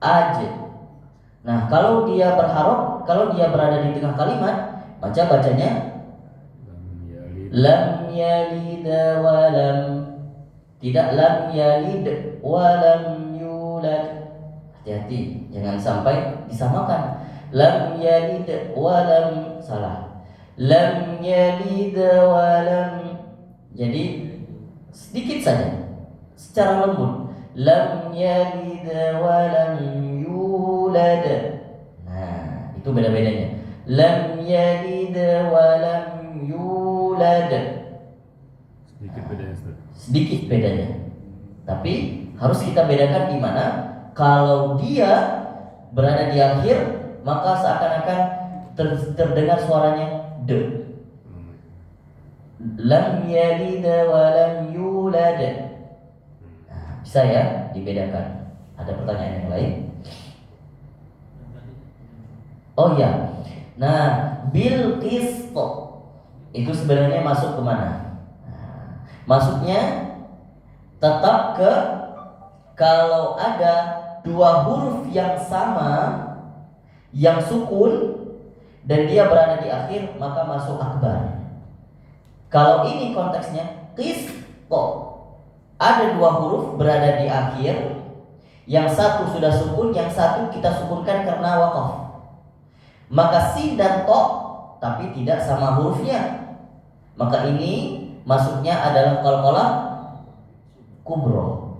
aj. Nah, kalau dia berharap, kalau dia berada di tengah kalimat, bacanya lam yalid wa lam, tidak lam yalid wa lam yulad. Hati-hati, jangan sampai disamakan. Lam yalid wa lam, salah. Lam yalid wa lam. Jadi sedikit saja, secara lembut. Lam yalid wa lam yulad. Nah, itu beda-bedanya. Lam yalid wa lam yulad. Sedikit bedanya. Tapi harus kita bedakan di mana. Kalau dia berada di akhir, maka seakan-akan terdengar suaranya de. Lam yalid wa lam yulad. Nah, bisa ya dibedakan. Ada pertanyaan yang lain? Oh ya. Nah, bil qist itu sebenarnya masuk ke mana? Nah, masuknya tetap ke kalau ada dua huruf yang sama yang sukun dan dia berada di akhir, maka masuk akbar. Kalau ini konteksnya qist, ada dua huruf berada di akhir, yang satu sudah sukun, yang satu kita sukunkan karena waqaf. Maka sin dan to tapi tidak sama hurufnya, maka ini masuknya adalah qalqalah kubro.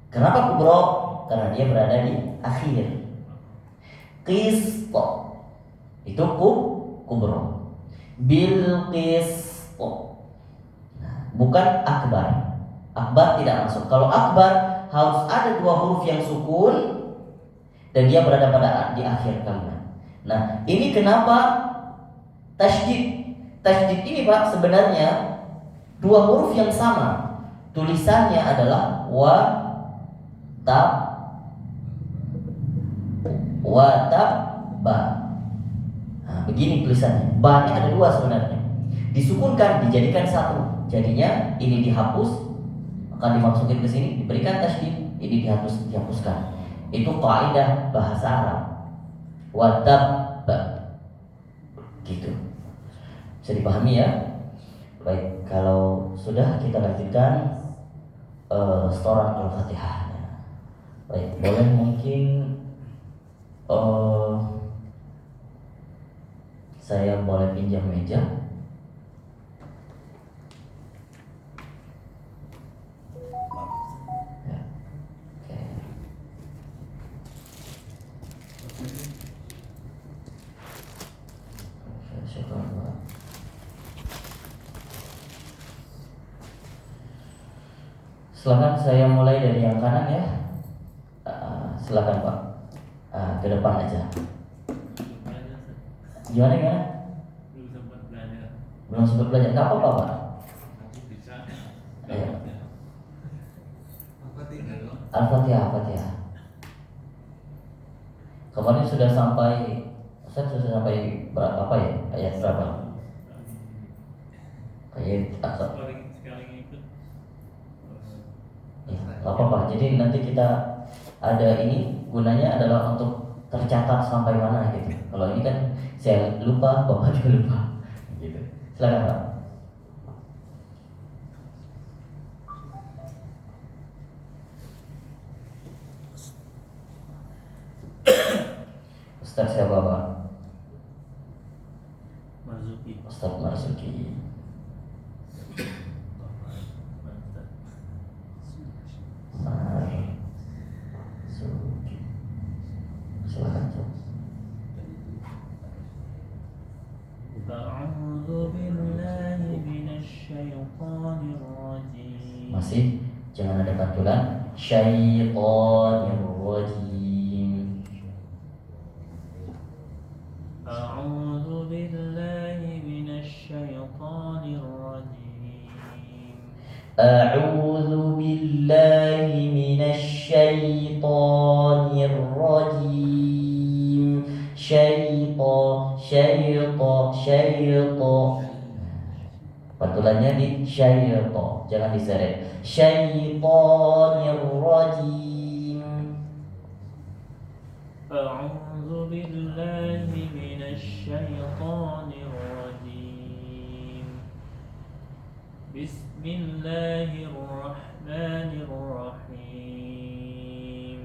Kenapa kubro? Karena dia berada di akhir. Qist itu kubro. Bil qist, bukan akbar. Akbar tidak masuk. Kalau akbar harus ada dua huruf yang sukun dan dia berada pada di akhir kalimat. Nah, ini kenapa tasydid? Tasydid ini, Pak, sebenarnya dua huruf yang sama. Tulisannya adalah ba. Nah, begini tulisannya. Ba-nya ada dua sebenarnya. Disukunkan, dijadikan satu. Jadinya ini dihapus, maka dimasukin ke sini, diberikan tasydid, ini dihapuskan. Itu kaidah bahasa Arab. Ba. Gitu. Bisa dipahami ya? Baik, kalau sudah kita lanjutkan setoran Al-Fatihah. Baik, boleh mungkin saya boleh pinjam meja. Ya, oke. Syukur, Pak. Silakan, saya mulai dari yang kanan ya. Silakan Pak. Ke depan aja. Belajar, Ustaz. Gimana? Belum sempat belajar. Belum sempat belajar. Nggak apa-apa Pak. Nanti bisa. Iya. Apa tinggal? Al-Fatihah, Al-Fatihah. Kemarin sudah sampai, Ustaz sudah sampai berapa apa ya? Ayat berapa? Ayat atau Sekali ngikut. ya, nggak apa-apa. Jadi nanti kita ada ini gunanya adalah untuk tercatat sampai mana gitu. Kalau ini kan saya lupa, Bapak juga lupa. Gitu. Silakan Pak. Ustaz siapa Pak? Marzuki. Ustaz Marzuki. Marzuki. Silakan Pak. أعوذ بالله من الشيطان الرجيم. Masih jangan ada pantulan. Syaitonir rajim. أعوذ بالله من الشيطان الرجيم. A'udzu billahi minasyaitonir rajim. Syaiton. Pantulannya di syaiton, jangan diseret. Syaitonir rajim. أعوذ بالله من الشيطان الرجيم. بسم الله الرحمن الرحيم.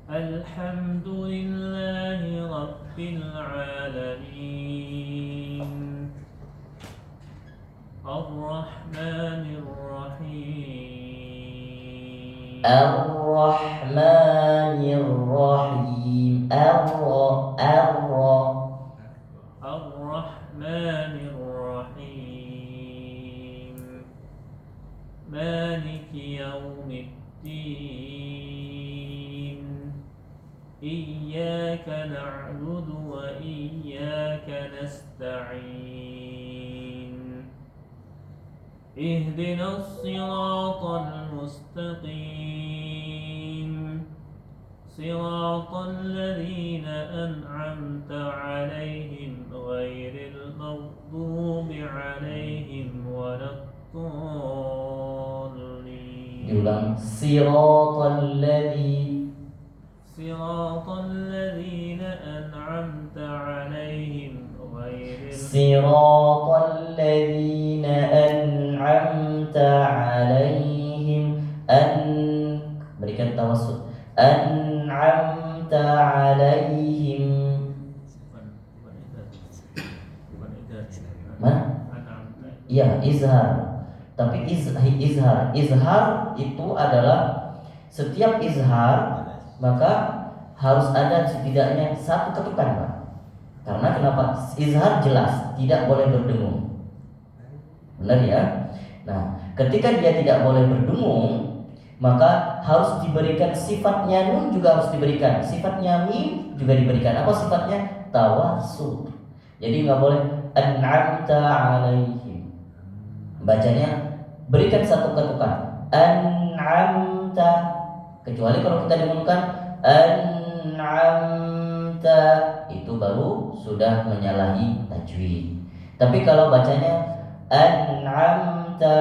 الحمد لله رب العالمين. الرحمن الرحيم. Ar-Rahmanir Rahim. الرحمن الرحيم. مالك يوم الدين. إياك نعبد وإياك نستعين. اهدنا الصراط المستقيم. صراط الذين أنعمت عليهم غير المغضوب عليهم ولا الضالين. Diulang. صراط الذين أنعمت عليهم غير Siratal ladzina an'amta 'alaihim. Berikan tawassut. An'amta 'alaihim. bukan itu. Mana? An'amta. Iya, izhar. Tapi izhar itu adalah setiap izhar maka harus ada setidaknya satu ketukan, Pak. Karena kenapa? Izhar jelas tidak boleh berdengung. Benar ya? Nah, ketika dia tidak boleh berdengung, maka harus diberikan sifatnya nun juga harus diberikan. Sifatnya mim juga diberikan. Apa sifatnya? Tawassul. Jadi nggak boleh an'amta 'alaihim. Bacanya berikan satu ketukan. An'amta. Kecuali kalau kita dengarkan an'amta, itu baru sudah menyalahi tajwid. Tapi kalau bacanya an'amta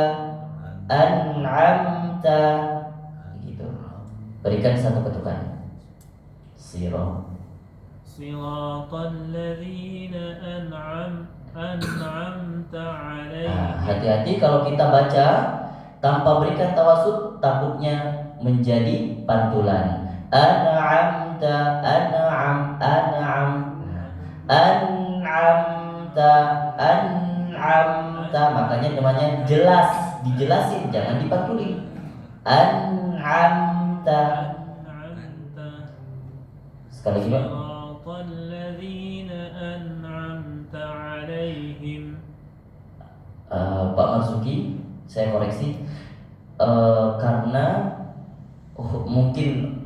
gitu. Berikan satu ketukan. صراط الذين أنعمت أنعمت Nah, عليهم. hati-hati kalau kita baca tanpa berikan tawasud, takutnya menjadi pantulan. An'amta, an'am, an'am, an'amta, an'amta. Makanya namanya jelas, dijelasin, jangan dipantulin. An'amta. أنعمت Sekali lagi, Pak. صراط الذين أنعمت عليهم. Pak Marzuki, saya koreksi. Karena mungkin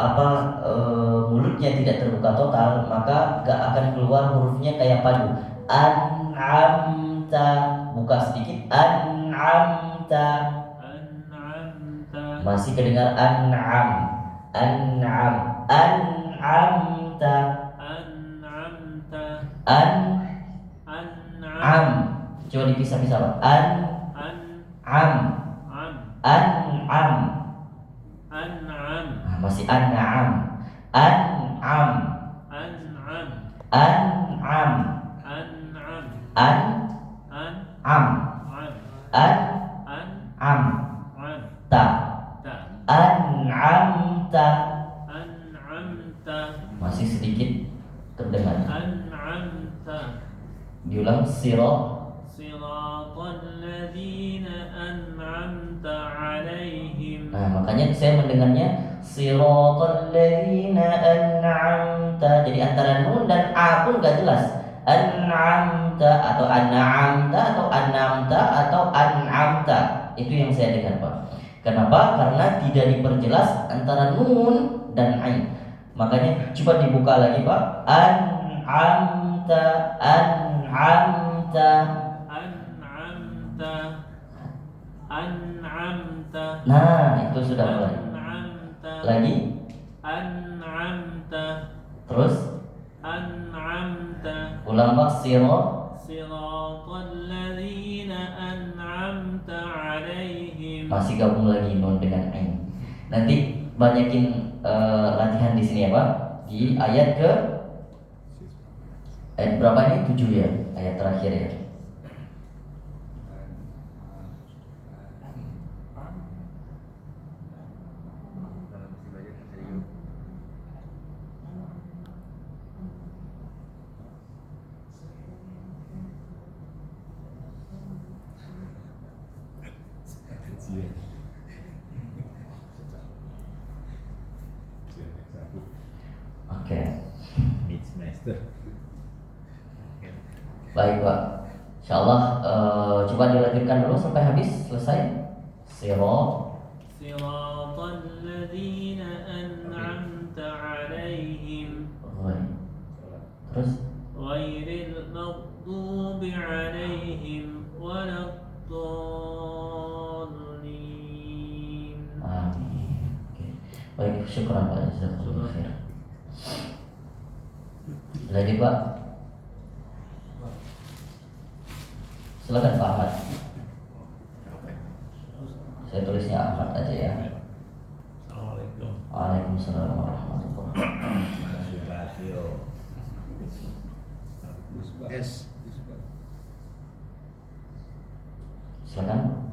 mulutnya tidak terbuka total, maka gak akan keluar hurufnya kayak padu. An'amta, buka sedikit. An'amta, أنعمت masih kedengar an'am. An'am, an'amta, أنعمت an'am. Coba dipisah-pisah, Pak. An'am, an'am. أنعم Nah, masih an'am. An'am, أنعم an'am, أنعم an'am, أنعم an'am. Ta, an'amta. Masih sedikit terdengar. أنعمت Diulang, sirat. صراط الذين أنعمت عليهم. Nah, makanya saya mendengarnya siratal ladzina an'amta. Jadi antara nun dan a pun gak jelas. An'amta atau an'amta atau an'amta atau an'amta. Itu yang saya dengar, Pak. Kenapa? Karena tidak diperjelas antara nun dan ain. Makanya coba dibuka lagi, Pak. An'amta, an'amta. أنعمت أنعمت Nah, itu sudah mulai. أنعمت Lagi, أنعمت terus أنعمت ulang, Pak. Sirat. صراط الذين أنعمت عليهم. Masih gabung lagi nun dengan ain. Nanti banyakin latihan di sini ya, Pak. Di ayat berapa ini? 7 ya, ayat terakhir ya. Oke. Mid semester. Baik, Pak. Insyaallah coba dilanjutkan dulu sampai habis, selesai. Sirat. صراط الذين أنعمت عليهم Terus غير المغضوب عليهم ولا الضالين. amin. Oke. Baik, syukuran Pak. Jazakallahu khair. Lagi, Pak. Silakan Pak Ahmad. Saya tulisnya Ahmad aja ya. Assalamualaikum. Waalaikumsalam warahmatullahi wabarakatuh. S. Silakan.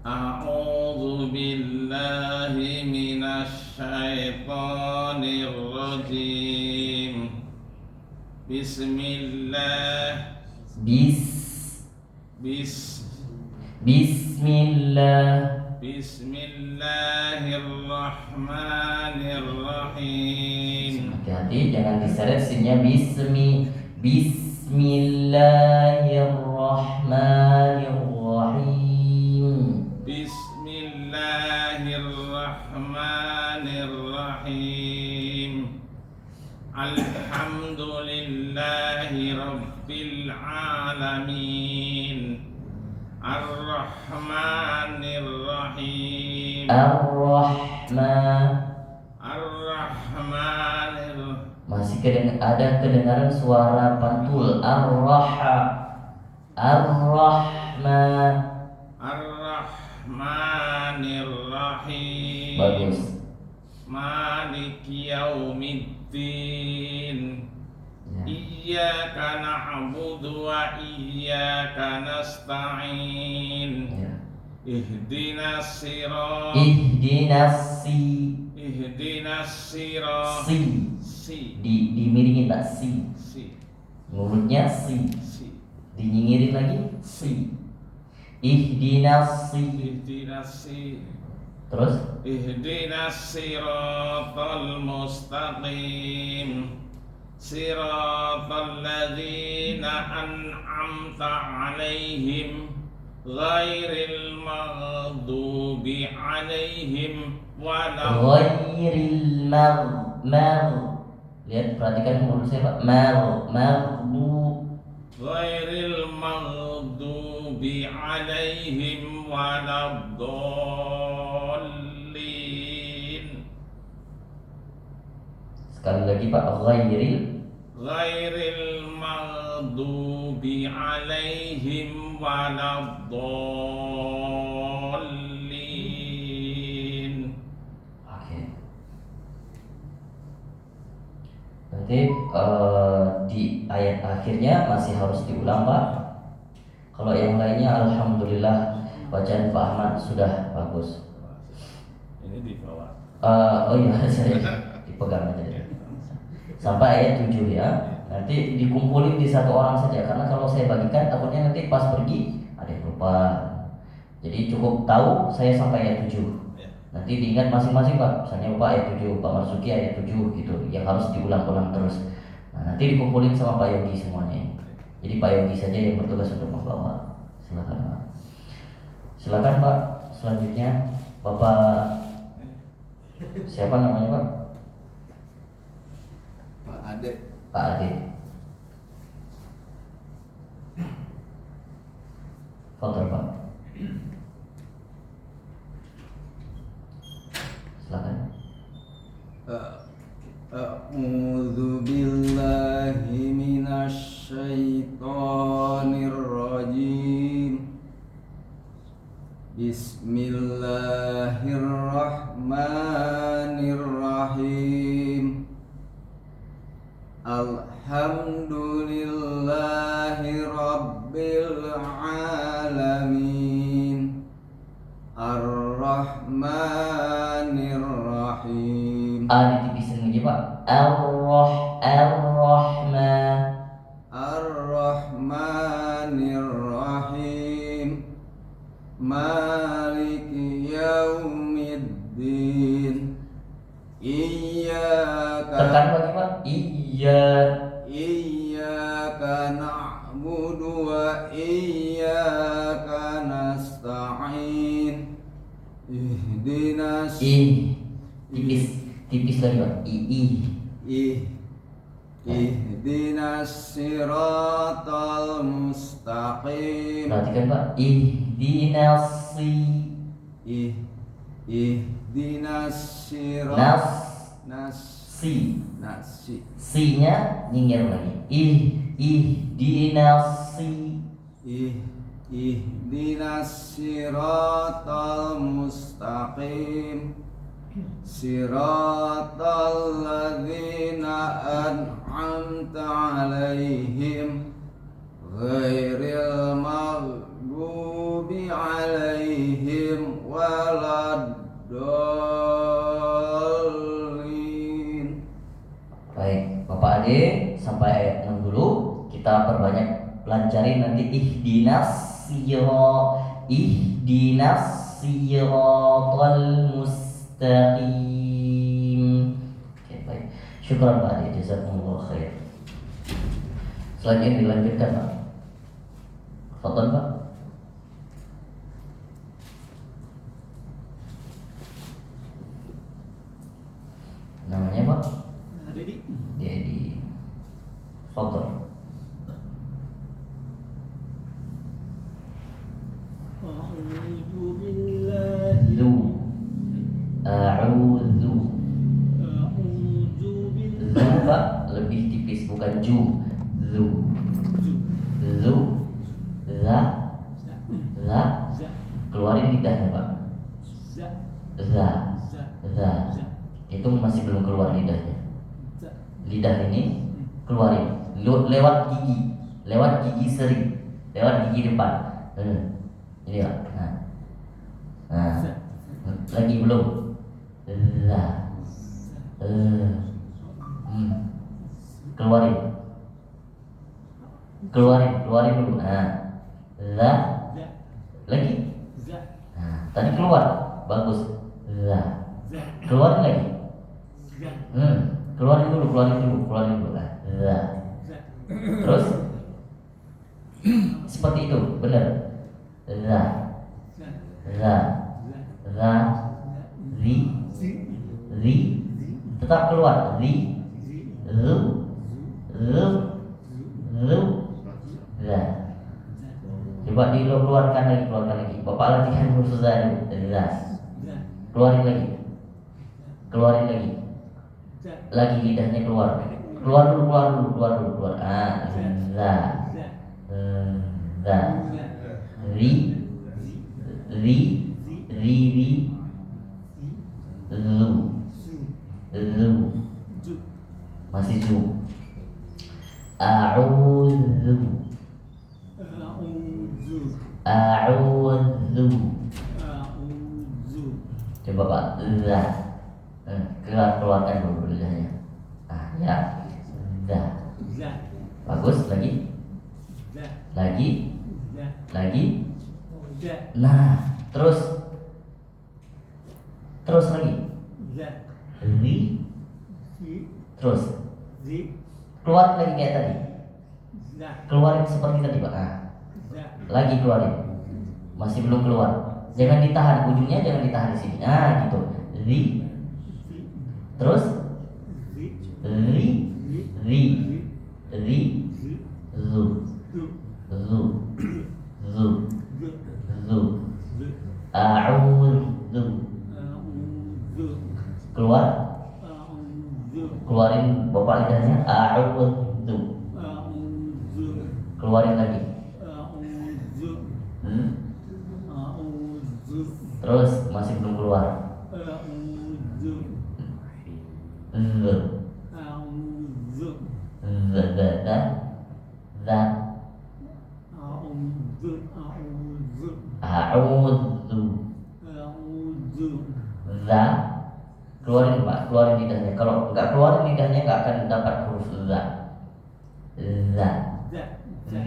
A'udzu billahi minasyaitonir rajim. Bismillah. Bismillah. Bismillahirrahmanirrahim. Hati-hati jangan diseret sinnya Bismillahirrahmanirrahim. Bismillahirrahmanirrahim. Alhamdulillahi rabbil alamin. Ar-Rahmanir-Rahim. Ar-Rahmanir. Masih ada kedengaran suara pantul. Ar-Rahman. Ar-Rahmanir-Rahim. Bagus. Maliki yaumiddin. Ya. Iyyaka na'budu wa iyyaka nasta'in. Ya. Ihdinas sirat. Ihdinas si dimiringin tak si mulutnya si dinyingirin lagi si ihdinas si terus ihdinas siratal mustaqim siratal ladzina an'amta 'alaihim ghairil maghdubi 'alaihim ghairil lihat perhatikan mulut saya Pak ghairil maghdubi 'alaihim waladdallin. Sekali lagi Pak, ghairil maghdubi 'alaihim waladdallin. Oke. Berarti di ayat akhirnya masih harus diulang Pak. Kalau yang lainnya alhamdulillah bacaan Pak Ahmad sudah bagus. Ini di bawah. Oh iya saya dipegang aja sampai ayat 7 ya. Nanti dikumpulin di satu orang saja karena kalau saya bagikan takutnya nanti pas pergi ada yang lupa. Jadi cukup tahu saya sampai ayat 7. Nanti diingat masing-masing Pak. Misalnya Pak ayat 7, Pak Marzuki ayat 7 gitu. Yang harus diulang-ulang terus. Nah, nanti dikumpulin sama Pak Yogi semuanya. Jadi Pak Yogi saja yang bertugas untuk membawa. Silakan Pak. Silakan Pak. Selanjutnya Bapak siapa namanya Pak? Pak Ade. Pak Ade. Foto Pak. Silakan. A'udzu billahi minasy syaithanir rajim. Bismillahirrahmanirrahim. Alhamdulillahi rabbil alamin. Ar-Rahmanir Rahim. Ditipisin lagi Pak. Ar-Rahman. Ar-Rahmanir Rahim. Maliki yaumiddin. Tekan lagi Pak. Iyyaka na'budu wa iyyaka nasta'in. Ihdinas tipis lagi Pak. Ihdinas siratal mustaqim. Perhatikan Pak. Ihdinas si-nya nyingir lagi. Ihdinas Ihdinas siratal mustaqim. Siratal ladzina an'amta 'alaihim ghairil maghdubi 'alaihim waladdallin. Baik, Bapak Ade sampai ayat 6 dulu. Kita perbanyak pelajarin nanti ihdinas siratal mustaqim. Oke, baik. Syukran Pak Ade, jazakumullah khair. Selanjutnya dilanjutkan Pak. Fadhal Pak. Namanya Pak? Dedi. Fadhal. A'udzu. Zu Pak lebih tipis bukan ju. Zu. Za. Keluarin lidahnya Pak. Za. Itu masih belum keluar lidahnya. Lidah ini keluarin. Lewat gigi seri, lewat gigi depan. Ini Pak. Nah, lagi belum. Keluarin dulu. Lagi. Tadi keluar, bagus. Keluarin lagi. Keluarin dulu. Terus seperti itu, benar. Ri, tetap keluar. Coba keluarkan lagi. Bapak latihan huruf za dulu. Keluarin lagi. Lagi lidahnya keluar. Keluar dulu. Za. Ri. Lu. Masih zu. A'udzu. Coba Pak. Keluarkan dulu lidahnya. Ya. Bagus, lagi. Nah, terus lagi. Ri. Terus keluar lagi kayak tadi. Keluarin seperti tadi Pak. Lagi keluarin. Masih belum keluar. Jangan ditahan, ujungnya jangan ditahan di sini. Gitu. Ri. Terus ri. Zu. A'udzu. Keluarin Bapak lidahnya. A'udzu. Keluarin lagi. Terus masih belum keluar. Za. Keluarin Pak, keluarin lidahnya. Kalau nggak keluarin lidahnya nggak akan dapat huruf za.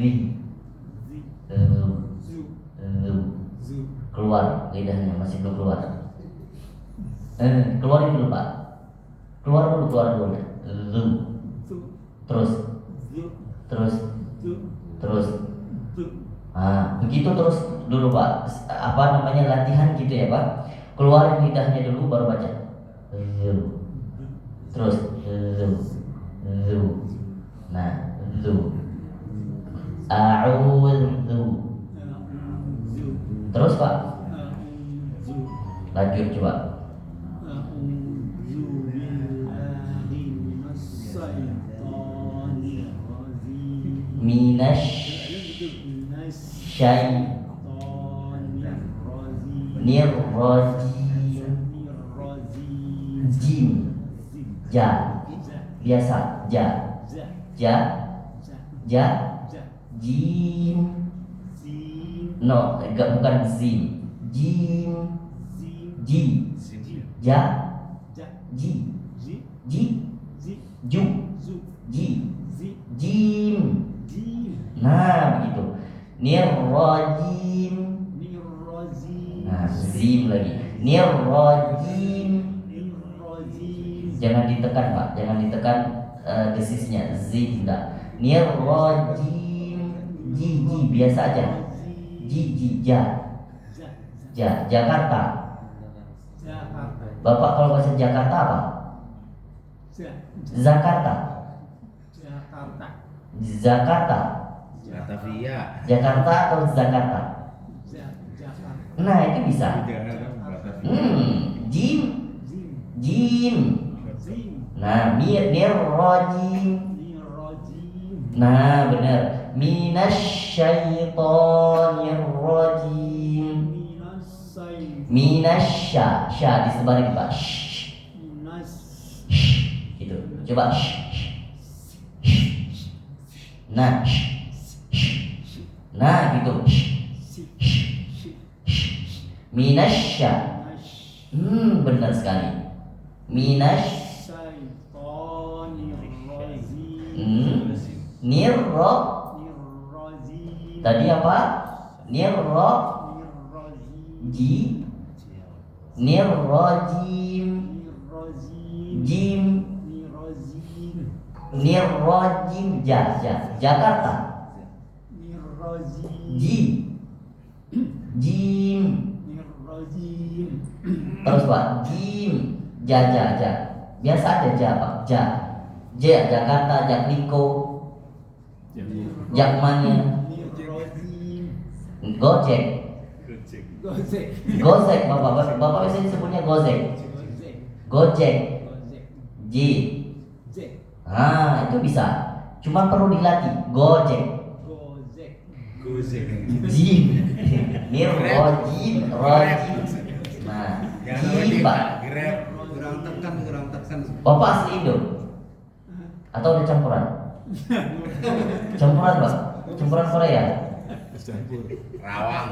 Ri. Lu. Keluar lidahnya, masih belum keluar. Keluarin dulu Pak. Keluar dulu. Lu. Terus. Begitu terus dulu Pak. Latihan gitu ya Pak. Keluarin lidahnya dulu baru baca. Terus lu. Nah, lu. A'udzu. Terus Pak. Lanjut coba. Minasyaitonirrajim. Jim. Ja. Biasa. Ja. Jim. No, bukan zim. Jim. Ji. Ja. Ji. Ju. Ji. Jim. Nah, begitu. Nirrajim. Nah, zim lagi. Nirrajim. Jangan ditekan Pak, jangan ditekan desisnya. Zim enggak. Nirrajim. Ji biasa aja. Jakarta. Bapak kalau bahasa Jakarta apa? Jakarta. Jakarta atau Jakarta? Nah, itu bisa. Jim. Nah, nirrajim. Nah, benar. Minasyaitonirrajim. Sya disebarin Pak. Gitu. Coba. Nah, nah gitu. Minasya. Benar sekali. Nirro. Tadi apa? Nirro. Nirrojim. Jim. Nirrojim. Jakarta. Jim. Terus Pak, Jim. Ja. Biasa ada ja Pak. Jakarta, Jakliko. Jakmania. Gojek. Bapak biasanya sebutnya Gojek. Ah, itu bisa. Cuma perlu dilatih. Gojek. Jim. Rojim. Nah, Jim Pak. Gerang tekan. Bapak asli Indo? Atau ada campuran? Campuran Pak? Campuran Korea? Rawang.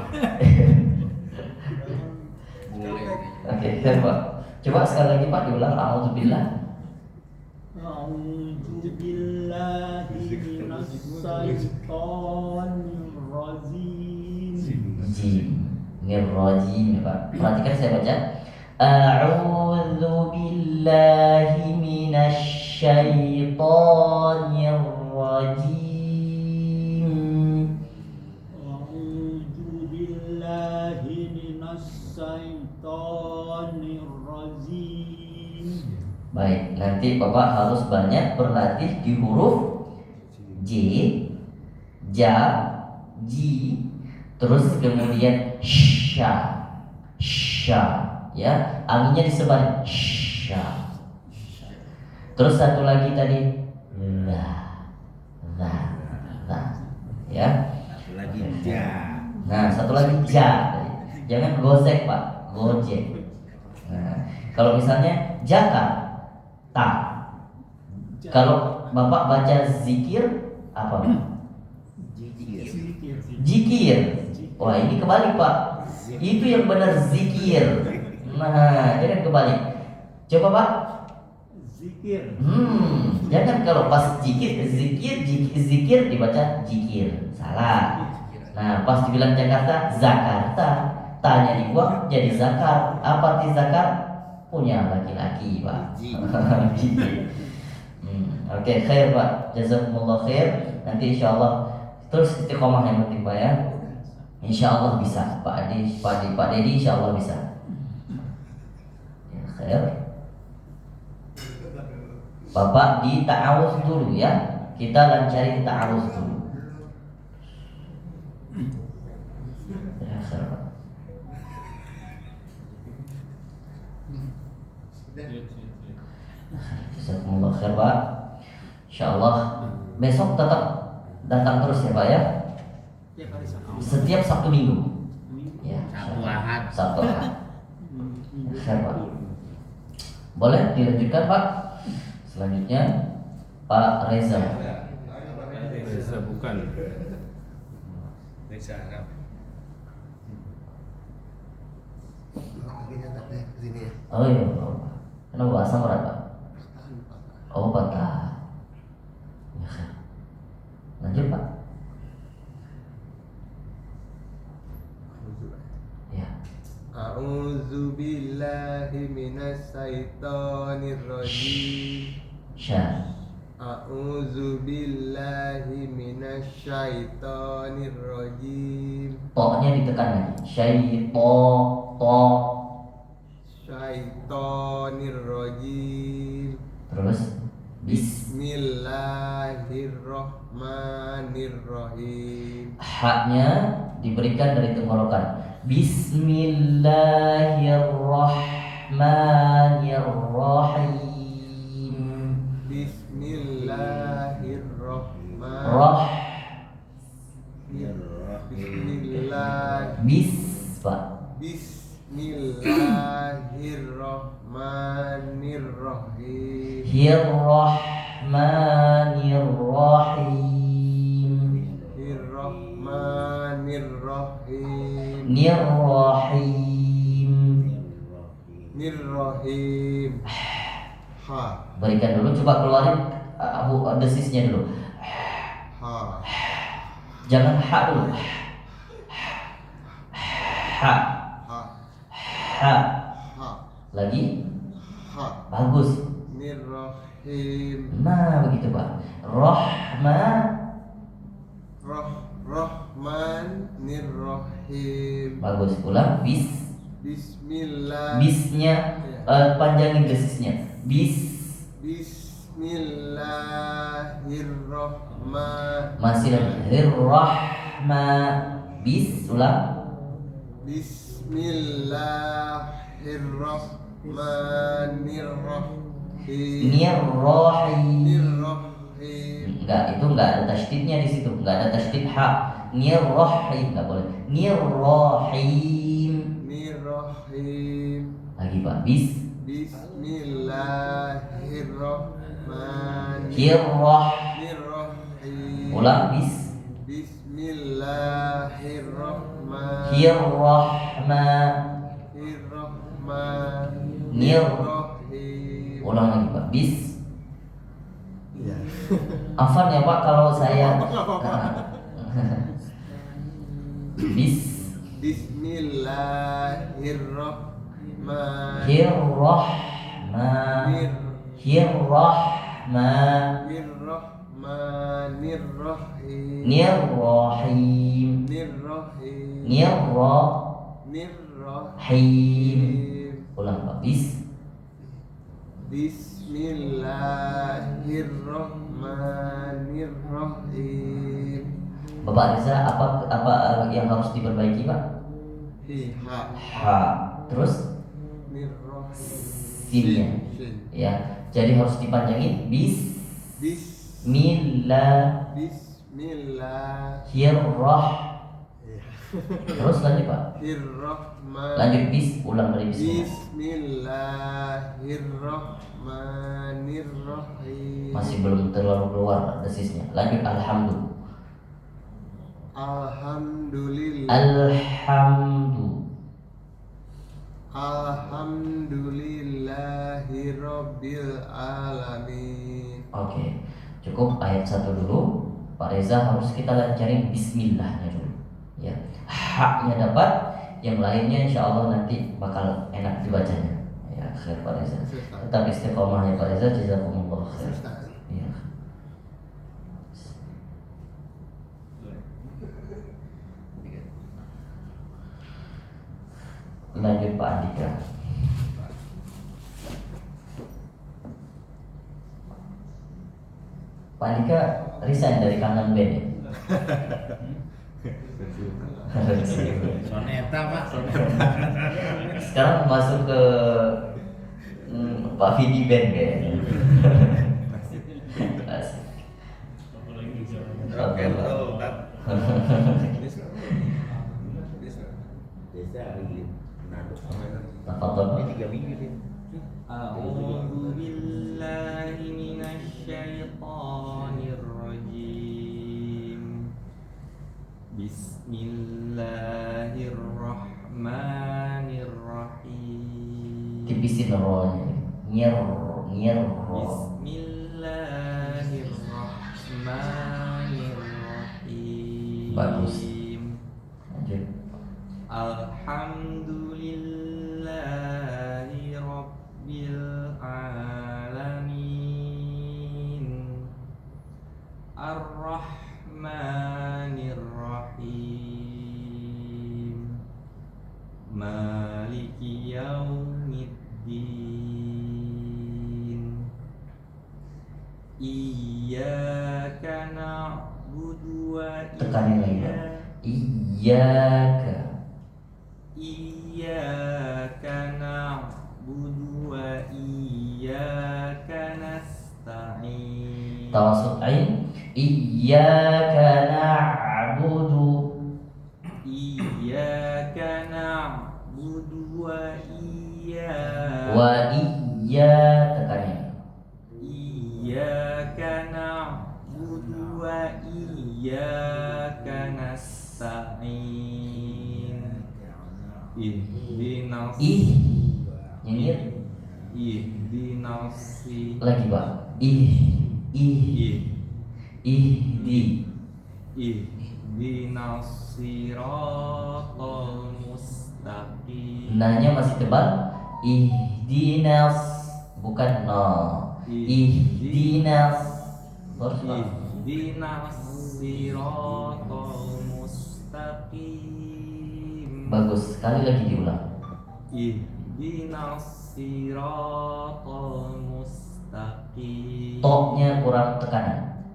Oke, Pak. Coba sekali lagi Pak diulang. A'udzubillah. Nirrajim ya Pak. Perhatikan saya baca. A'udzubillahi minasyaitonir rajim. Baik, nanti Bapak harus banyak berlatih di huruf J, Ja, Ji, terus kemudian Sya, ya, anginnya disebar Sya. Terus satu lagi tadi La, ya. Satu lagi ja. Nah, satu lagi Ja. Jangan gozek Pak, gojek. Nah, kalau misalnya Jakarta. Kalau Bapak baca zikir apa? Zikir. Wah, ini kebalik Pak. Itu yang benar zikir. Nah, jangan kebalik. Coba Pak. Jangan kalau pas zikir dibaca jikir. Salah. Nah, pas dibilang Jakarta, Zakarta. Tanya dibuang jadi zakar. Apa arti zakar? Punya laki-laki Pak. Oke, khair Pak. Jazakumullah khair. Nanti insyaallah terus istiqomah yang penting Pak ya. Insyaallah bisa Pak Dedi insyaallah bisa. Ya, khair. Bapak di ta'awuz dulu ya. Kita lancari ta'awuz dulu. Ya, khair Pak. Jazakumullah khair Pak. Insyaallah besok tetap datang terus ya Pak ya. Setiap Sabtu Minggu. Ya, Sabtu Ahad. Khair Pak. Boleh dilanjutkan Pak. Selanjutnya Pak Reza. Reza bukan. Reza Arab. Oh iya Pak. Kenapa bahasa berat Pak? Oh patah. Ya, lanjut Pak. Ya. A'udzu billahi minas syaitonir rajim. Sya. A'udzu billahi minasy syaithanir rajim. To-nya ditekan lagi. Syaitonir rajim. Terus Bismillahirrahmanirrahim. Haknya diberikan dari tenggorokan. Bismillahirrahmanirrahim. Bismillahirrahmanirrahim. Hirrahmanirrahim. Nirrahim. Nirrahim. Ha. Berikan dulu, coba keluarin desisnya dulu. Ha. Jangan ha dulu. Ha. Ha. Ha. Ha. Lagi. Ha. Bagus. Nirrahim. Nah, begitu Pak. Rahman Nirrahim. Bagus. Ulang. Bismillah. Bisnya panjangin desisnya. Bismillahirrahman. Masih lagi. Ulang. Bismillahirrahmanirrahim. Nirrahim. Nirrahim. Enggak, itu enggak ada tasydidnya di situ. Enggak ada tasydid ha. Nirrahim enggak boleh. Nirrahim. Nirrahim. Lagi Pak. Bismillahirrahmanirrahim. Nirrahim. Ulang. Bismillahirrahmanirrahim. Nirrahim. Ulang lagi Pak. Iya. Afan ya Pak kalau saya. Apa-apa. Bismillahirrahmanirrahim. Nirrahim. Ulang Pak. Bismillahirrahmanirrahim. Bapak Reza, apa yang harus diperbaiki Pak? Ha. Ha. Terus sinnya. Sin. Ya. Jadi harus dipanjangin. Bismillah. Bismillah. Terus lanjut Pak. Lanjut ulang dari bismillah. Bismillahirrahmanirrahim. Masih belum terlalu keluar desisnya. Lanjut alhamdulillah. Alhamdulillahi Rabbil Alamin. Oke, cukup ayat 1 dulu. Pak Reza harus kita lancarin bismillahnya dulu. Ya, haknya dapat, yang lainnya insya Allah nanti bakal enak dibacanya. Ya, khair Pak Reza. Tetap istiqomah ya Pak Reza, jazakumullah khair. Ya. Lanjut Pak Andika. Pak Andika resign dari kangen band ya? Soneta Pak. Sekarang masuk ke Pak Vidi band kayaknya. Asik. apalagi di Jawa. Rock and roll Pak. Desa lagi Manado. Tafadhol. Ini 3 minggu dia. A'udzu billahi minasyaitonir rajim. Bismillahirrahmanirrahim. Tipisin rohnya. Nyer roh. Bismillahirrahmanirrahim. Bagus. Lanjut. Alhamdulillahi Rabbil Alamin. Ar-Rahmanir-Rahim. Maliki Yaumiddin. Iyyaka na'budu wa Tekanin lagi Pak. Iyyaka. Iyyaka na'budu wa iyyaka nasta'in. Tawassul ain. Iyyaka na'budu. Iyyaka na'budu wa iyyaka Wa tekanin. Iyyaka na'budu wa iyyaka nasta'in. Ih, nyinyir ihdinas lagi Pak. Ihdi. ihdinas siratal mustaqim. Nanya masih tebal. Ihdinas, bukan no. Ihdinas. Harus Pak. Ihdinas siratal mustaqim. Bagus, sekali lagi diulang. Ihdinas siratal mustaqim. Toknya kurang tekanan.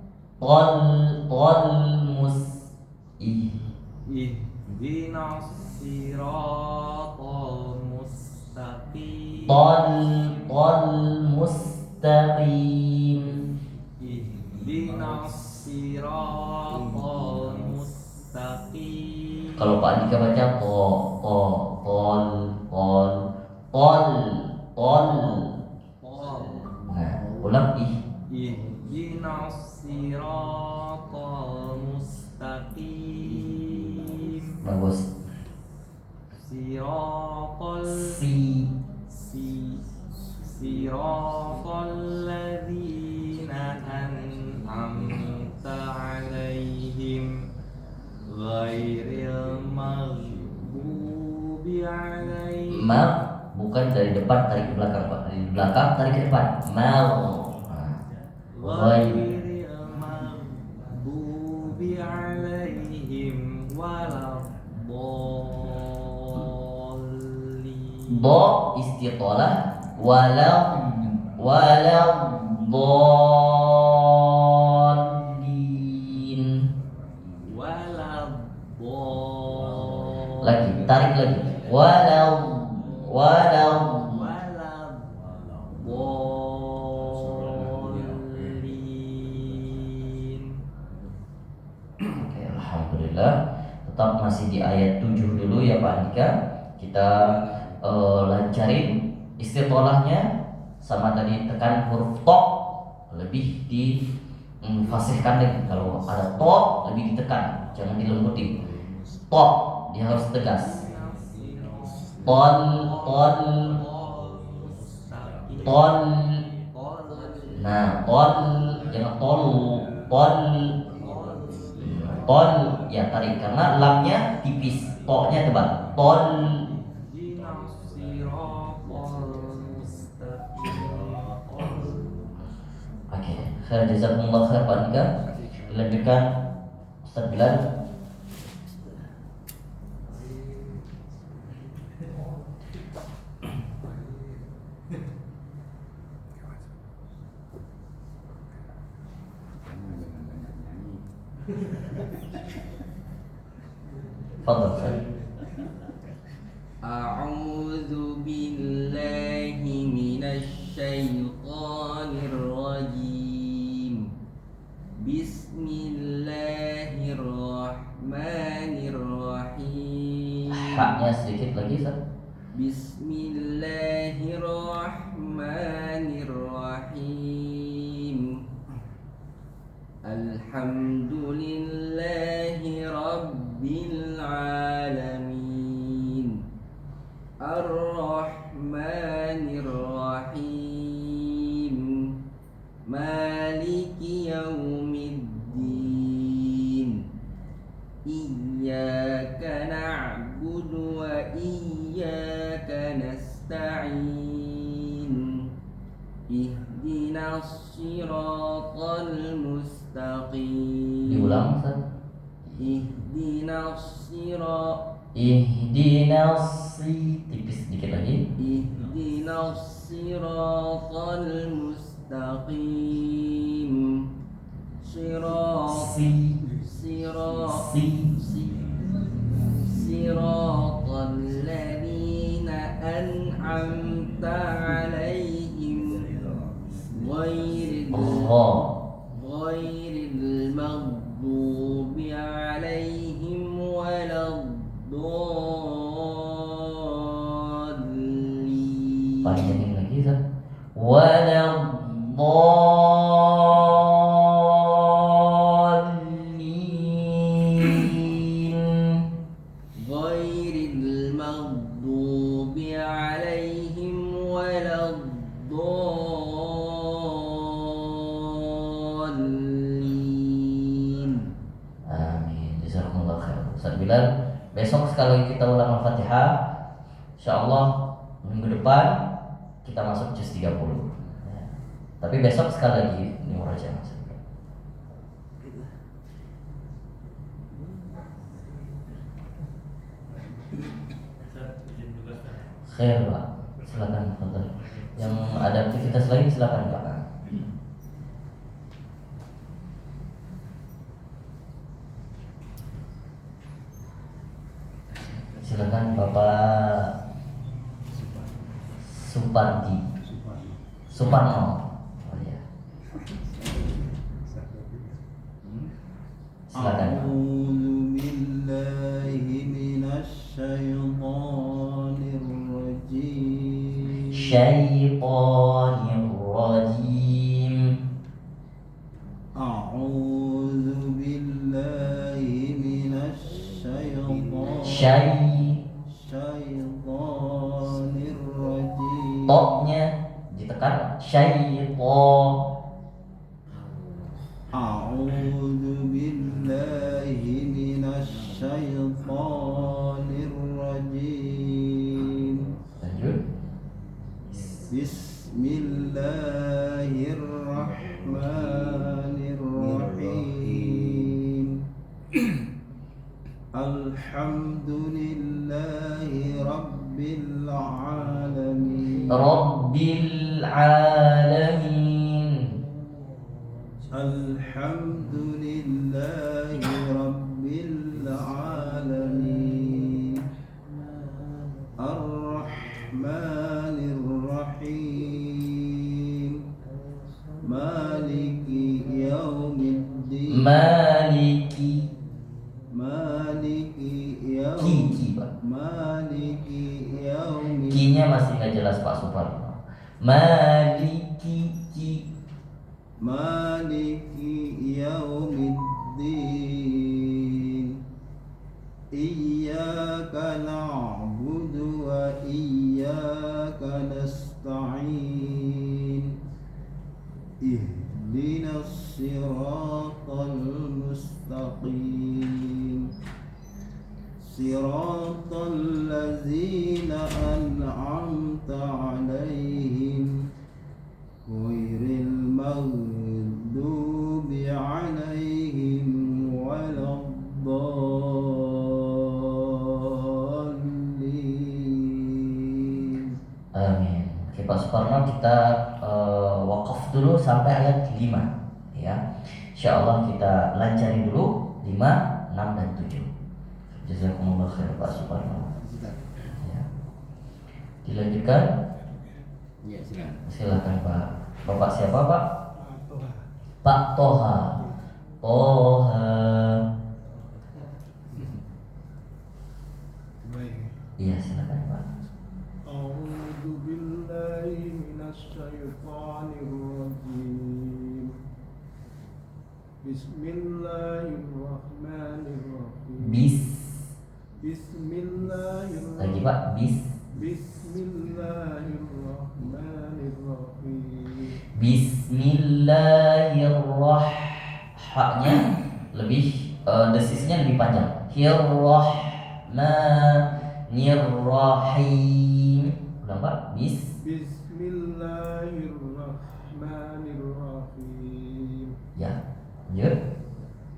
Mus. Ihdinas siratal mustaqim. Mustaqim. Ihdinas siratal mustaqim. Kalau Pak Andika baca tol. Nah, ulang Ihdinas siratal mustaqim. bagus. Siratal siratal ladzina an'amta 'alaihim ghairil maghdubi 'alaihim. Bukan dari depan tarik ke belakang Pak. Dari belakang tarik ke depan. Ghairil maghdubi 'alaihim waladdallin. Istiqalah waladdallin. Lagi, tarik lagi. Waladdallin. Oke, alhamdulillah. Tetap masih di ayat 7 dulu ya Pak Andika. Kita lancarin istiqolahnya sama tadi tekan huruf to, lebih di fasihkan lagi. Kalau ada to lebih ditekan, jangan dilembutin. To dia harus tegas. Ton. Nah, ton jangan tolu. Ton ya tarik karena lamnya tipis, to-nya tebal. Ton. Oke, saya jazakumullah khair Pak Andika. Dilanjutkan Ustaz Bilal. Fadhal Ustaz. A'udzu billahi minasy syaithanir rajim. Bismillahirrahmanirrahim. Haknya sedikit lagi Ustaz. Bismillahirrahmanirrahim. Alhamdulillahi rabbil alamin. Ar-Rahmanir Rahim. Maliki yaumiddin. Iyyaka na'budu wa iyyaka nasta'in. Ihdinas siratal mustaqim. Diulang Ustaz. Ihdinas Tipis sedikit lagi. Ihdinas siratal mustaqim. Siratal ladzina an'amta 'alaihim ghairil maghdubi 'alaihim waladdallin. Panjangin lagi Ustaz. Waladdallin. Ghairil maghdubi Bilal. Besok sekali lagi kita ulang Al-Fatihah. Insyaallah minggu depan kita masuk juz 30. Ya. Tapi besok sekali lagi ini murajaah. Ustaz, izin juga Ustaz. Khair Pak, silakan Fadl. Yang ada aktivitas lain silakan Pak. Silakan Bapak Supardi Suparno. Oh ya. Silakan. أعوذ بالله من الشيطان الرجيم Syaitonir rajim. أعوذ بالله من الشيطان الرجيم To-nya ditekan syaiton. أعوذ بالله من الشيطان الرجيم Lanjut. بسم الله الرحمن الرحيم الحمد لله رب العالمين Rabbil alamin. الحمد لله رب العالمين الرحمن الرحيم مالك يوم الدين Maliki. مالك يوم Ki Pak. مالك يوم Ki-nya masih nggak jelas Pak Suparno. Maliki ki. مالك يوم الدين إياك نعبد وإياك نستعين اهدنا الصراط المستقيم صراط الذين أنعمت عليهم غير المغضوب عليهم ولا الضالين. Amin. Oke Pak Suparno, kita wakaf dulu sampai ayat 5 ya. Insyaallah kita lancarin dulu 5, 6 dan 7. Jazakumullah khair Pak Suparno. Ya. Dilanjutkan. Ya, silakan. Silakan Pak. Bapak siapa Pak? Pak Toha. Toha. Iya silakan Pak. أعوذ بالله من الشيطان الرجيم بسم الله الرحمن الرحيم Bis. بسم الله Lagi Pak. Bis. بسم الله الرحمن الرحيم Bismillahirrahmanirrahim. Haknya lebih desisnya lebih panjang. Hirrahmanirrahim. Ulang Pak. بسم الله الرحمن الرحيم Ya. Lanjut.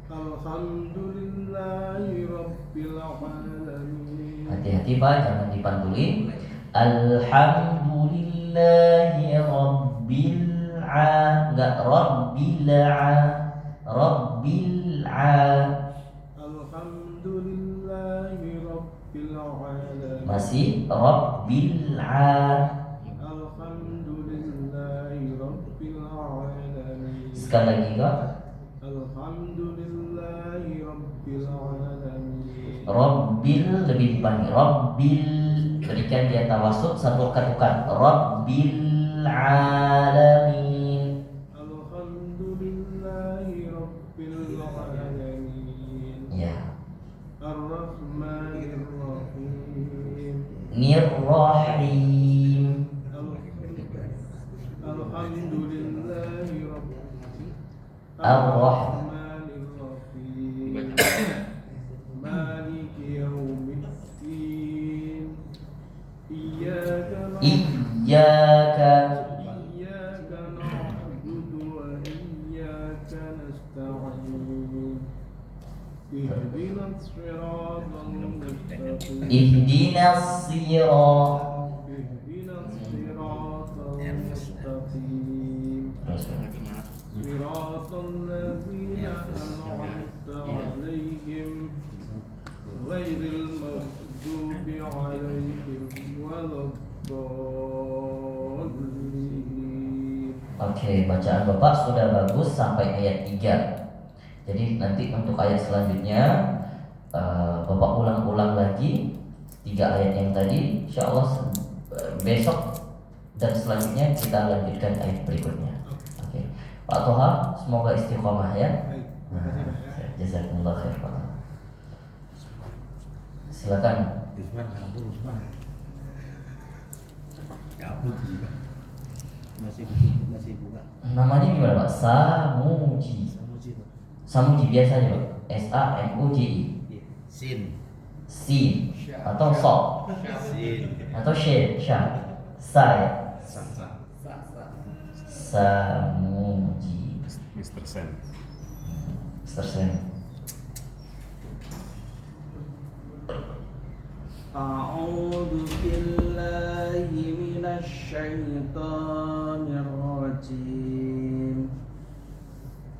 الحمد لله رب العالمين Hati-hati Pak, jangan dipantulin. Alhamdulillahi rabbil enggak rabbil الحمد لله رب العالمين masih rabbil الحمد لله رب العالمين sekali lagi Kak. الحمد لله رب العالمين Rabbil lebih dipanggil Rabbil, berikan dia tawasud satu katukan Rabbil alamin. الحمد لله رب العالمين Ya. الرحمن الرحيم Nirrahim. الحمد لله رب الرحمن. الرحمن الرحيم مالك الصراط المستقيم ihdinas sirat. اهدنا الصراط المستقيم صراط الذين أنعمت عليهم غير المغضوب عليهم ولا الضالين. Oke, bacaan Bapak sudah bagus sampai ayat 3. Jadi nanti untuk ayat selanjutnya Bapak ulang-ulang lagi 3 ayat yang tadi. Insya Allah besok dan selanjutnya kita lanjutkan ayat berikutnya. Oke, Pak Toha, semoga istiqomah ya. Jazakumullah khair Pak. Silakan. Usman, kabur Usman. Kabur juga. Masih buka. Namanya gimana Pak? Samuji. Samuji biasanya Pak. SAMUJI. Sin. Sin atau so Sin. atau she, sha, sa ya. Samuji. Mr. Sen. Tersen. A'udzu billahi minasy syaithanir rajim.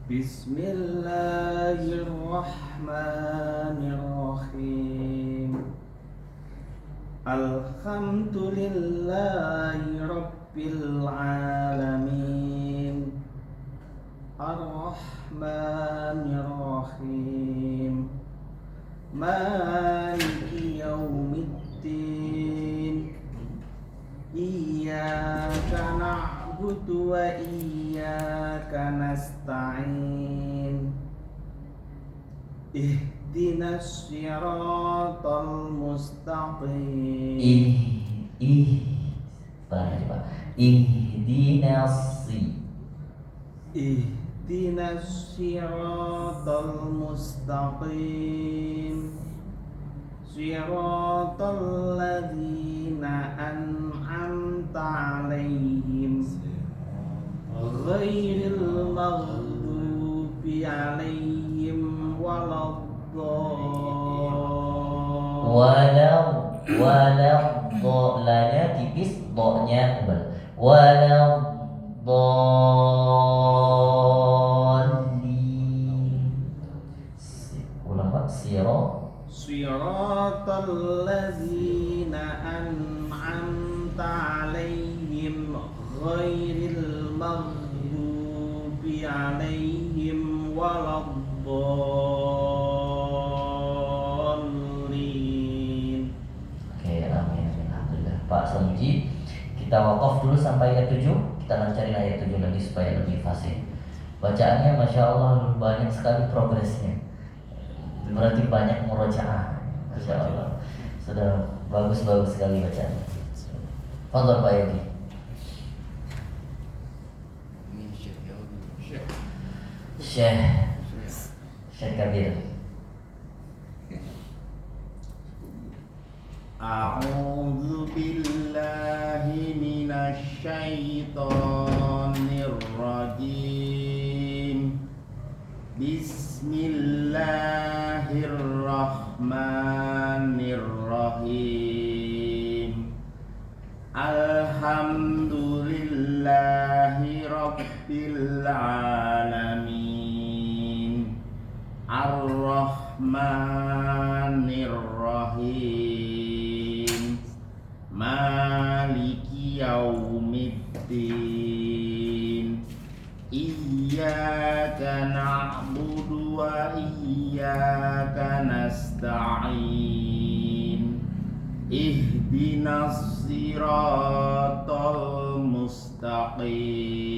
Bismillahirrahmanirrahim. Alhamdulillahi rabbil alamin. Ar-Rahmanir-Rahim. Maliki yaumiddin. Iyyaka na'budu wa iyyaka nasta'in. Ihdinas siratal mustaqim. Pelan aja Pak. Ihdinas Ihdinas siratal mustaqim. Siratal ladzina an'amta 'alaihim ghairil maghdubi 'alaihim waladdallin. lanya tipis, do-nya tebal. Waladdallin. Ulang Pak. Siratal ladzina an'amta 'alaihim ghairil maghdubi 'alaihim waladdallin. Oke, amin. Alhamdulillah. Pak Samuji, kita wakaf dulu sampai ayat 7. Kita lancarin ayat 7 lagi supaya lebih fasih. Bacaannya Masya Allah banyak sekali progresnya. Berarti banyak murojaah. Masya Allah. Sudah bagus-bagus sekali bacaannya. Fadhol Pak Yogi. Syekh Kabir. A'udzu billahi minasy syaithanir rajim. Bismillahirrahmanirrahim. Alhamdulillahi rabbil alamin. Ar-Rahmanir-Rahim. Maliki yaumiddin. Iyyaka na'budu wa iyyaka nasta'in. Ihdinas siratal mustaqim.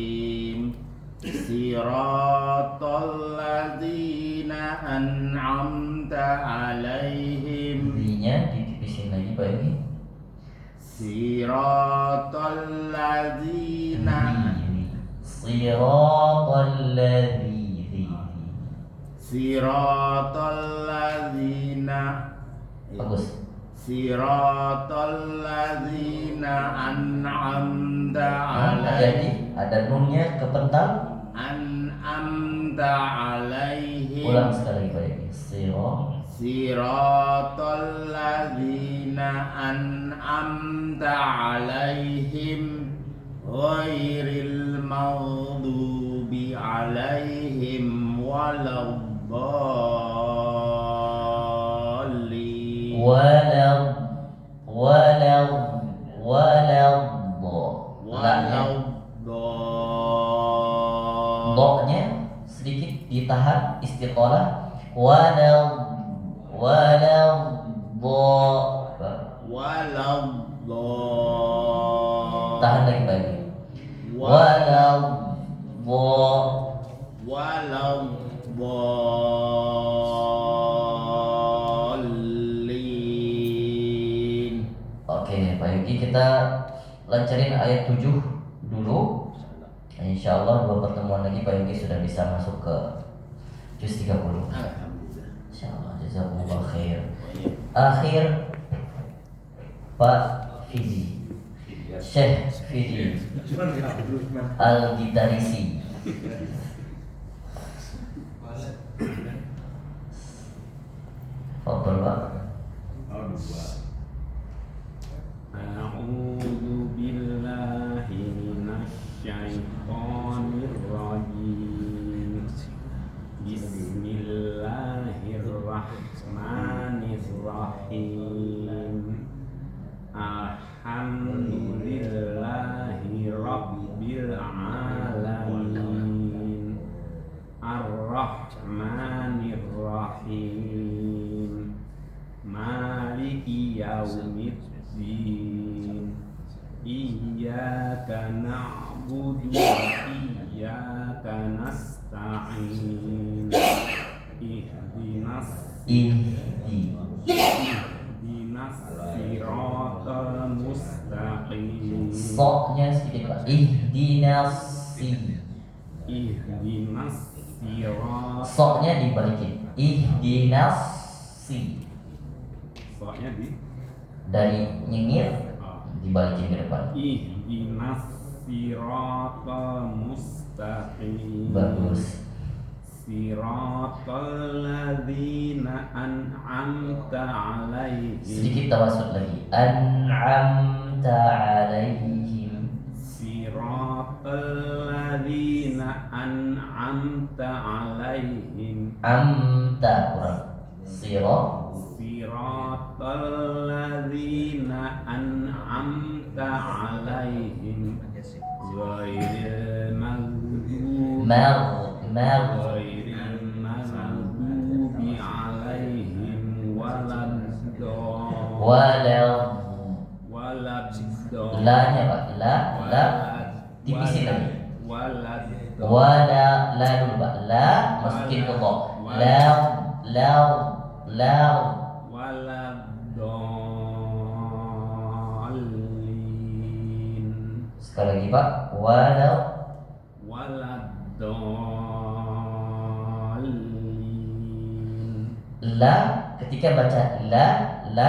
Siratal ladzina an'amta 'alaihim. Nya ditipisin lagi Pak Yogi. Siratal ladzina Siratal ladzina Bagus. Siratal ladzina an'amta Jadi ada nunnya kepental. an'amta 'alaihim. Ulang sekali Pak Yogi. Siratal ladzina an'amta 'alaihim ghairil maghdubi 'alaihim waladdallin. Doknya sedikit ditahan istiqalah. Tahan lagi. Waladdallin. Oke, Pak Yogi, kita lancarin ayat 7 dulu. Insya Allah 2 pertemuan lagi Pak Yogi sudah bisa masuk ke juz 30. Alhamdulillah. Insya Allah, jazakumullah khair. Akhir Pak Fidi, Syekh Fidi Al-Gitarisi. Fadhol Pak. A'udzu billahi minasy syaithanir rajim. Bismillahirrahmanirrahim. Alhamdulillahi rabbil alamin. Ar-Rahmanir Rahim. Maliki yaumiddin. Iyyaka na'budu wa iyyaka nasta'in. Ihdinas siratal mustaqim. Soknya sedikit Pak. Ihdinas siratal. Soknya dibalikin. Ihdinas Soknya dari nyengir dibalikin ke depan. Ihdinas siratal mustaqim. Bagus. Siratal ladzina an'amta 'alaihim. Sedikit tawasud lagi. An'amta 'alaihim. Siratal ladzina an'amta 'alaihim. Amta kurang. Siratal ladzina an'amta 'alaihim ghairil maghdubi maghdubi 'alaihim waladdallin. La-nya Pak. La tipisin lagi. La dulu Pak. La masukin ke kok. Waladdallin. Sekali lagi Pak. Waladdallin. La ketika baca la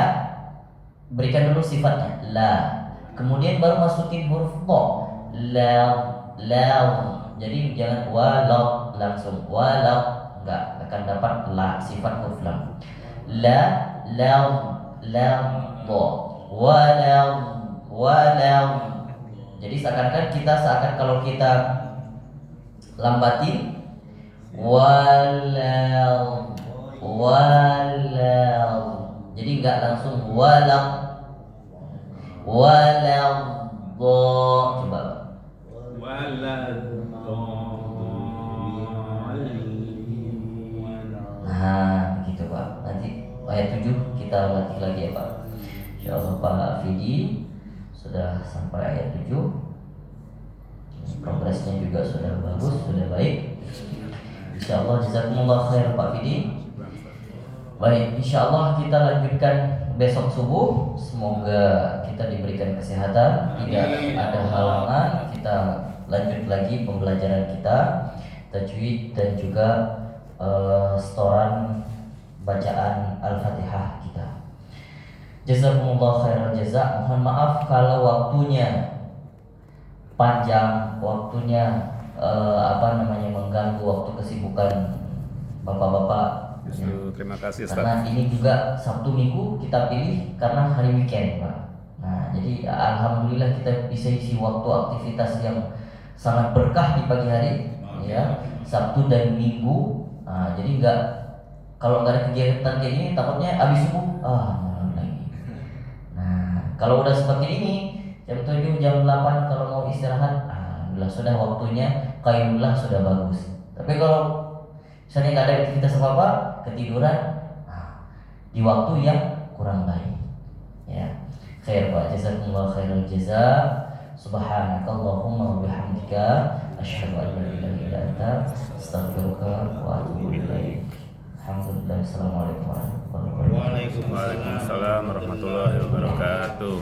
berikan dulu sifatnya la, kemudian baru masukin huruf dha. La. Jadi jangan walau langsung enggak akan dapat la sifat huruf lam. Dha walau. Jadi seakan kalau kita lambatin walau. Jadi enggak langsung walau. Coba. Nah, begitu Pak. Nanti ayat 7 kita latih lagi ya Pak. Insyaallah Pak Fidi sudah sampai ayat 7. Progresnya juga sudah bagus, sudah baik. Insyaallah jazakumullah khair Pak Fidi. Baik, insyaallah kita lanjutkan besok subuh. Semoga kita diberikan kesehatan, tidak ada halangan. Kita lanjut lagi pembelajaran kita, tajwid dan juga setoran bacaan Al-Fatihah kita. Jazakumullah khairan jazak. Mohon maaf kalau waktunya panjang, waktunya mengganggu waktu kesibukan bapak-bapak Justru terima kasih Ustaz. Karena ini juga Sabtu Minggu kita pilih karena hari weekend, Pak. Nah, jadi alhamdulillah kita bisa isi waktu aktivitas yang sangat berkah di pagi hari, ya, Sabtu dan Minggu. Nah, jadi kalau nggak ada kegiatan kayak gini, takutnya abis subuh, malam lagi. Nah, kalau udah seperti ini, jam 7, jam 8 kalau mau istirahat, alhamdulillah sudah waktunya, qailullah sudah bagus. Tapi kalau misalnya nggak ada aktivitas apa-apa, ketiduran, di waktu yang kurang baik, ya. Khair Pak, jazakumullah khairul jazaa. Subhanakallahumma wa bihamdika asyhadu an la ilaha illa anta astaghfiruka wa atubu ilaik. Alhamdulillah. Assalamualaikum warahmatullahi wabarakatuh. Waalaikumsalam Waalaikumsalam warahmatullahi wabarakatuh.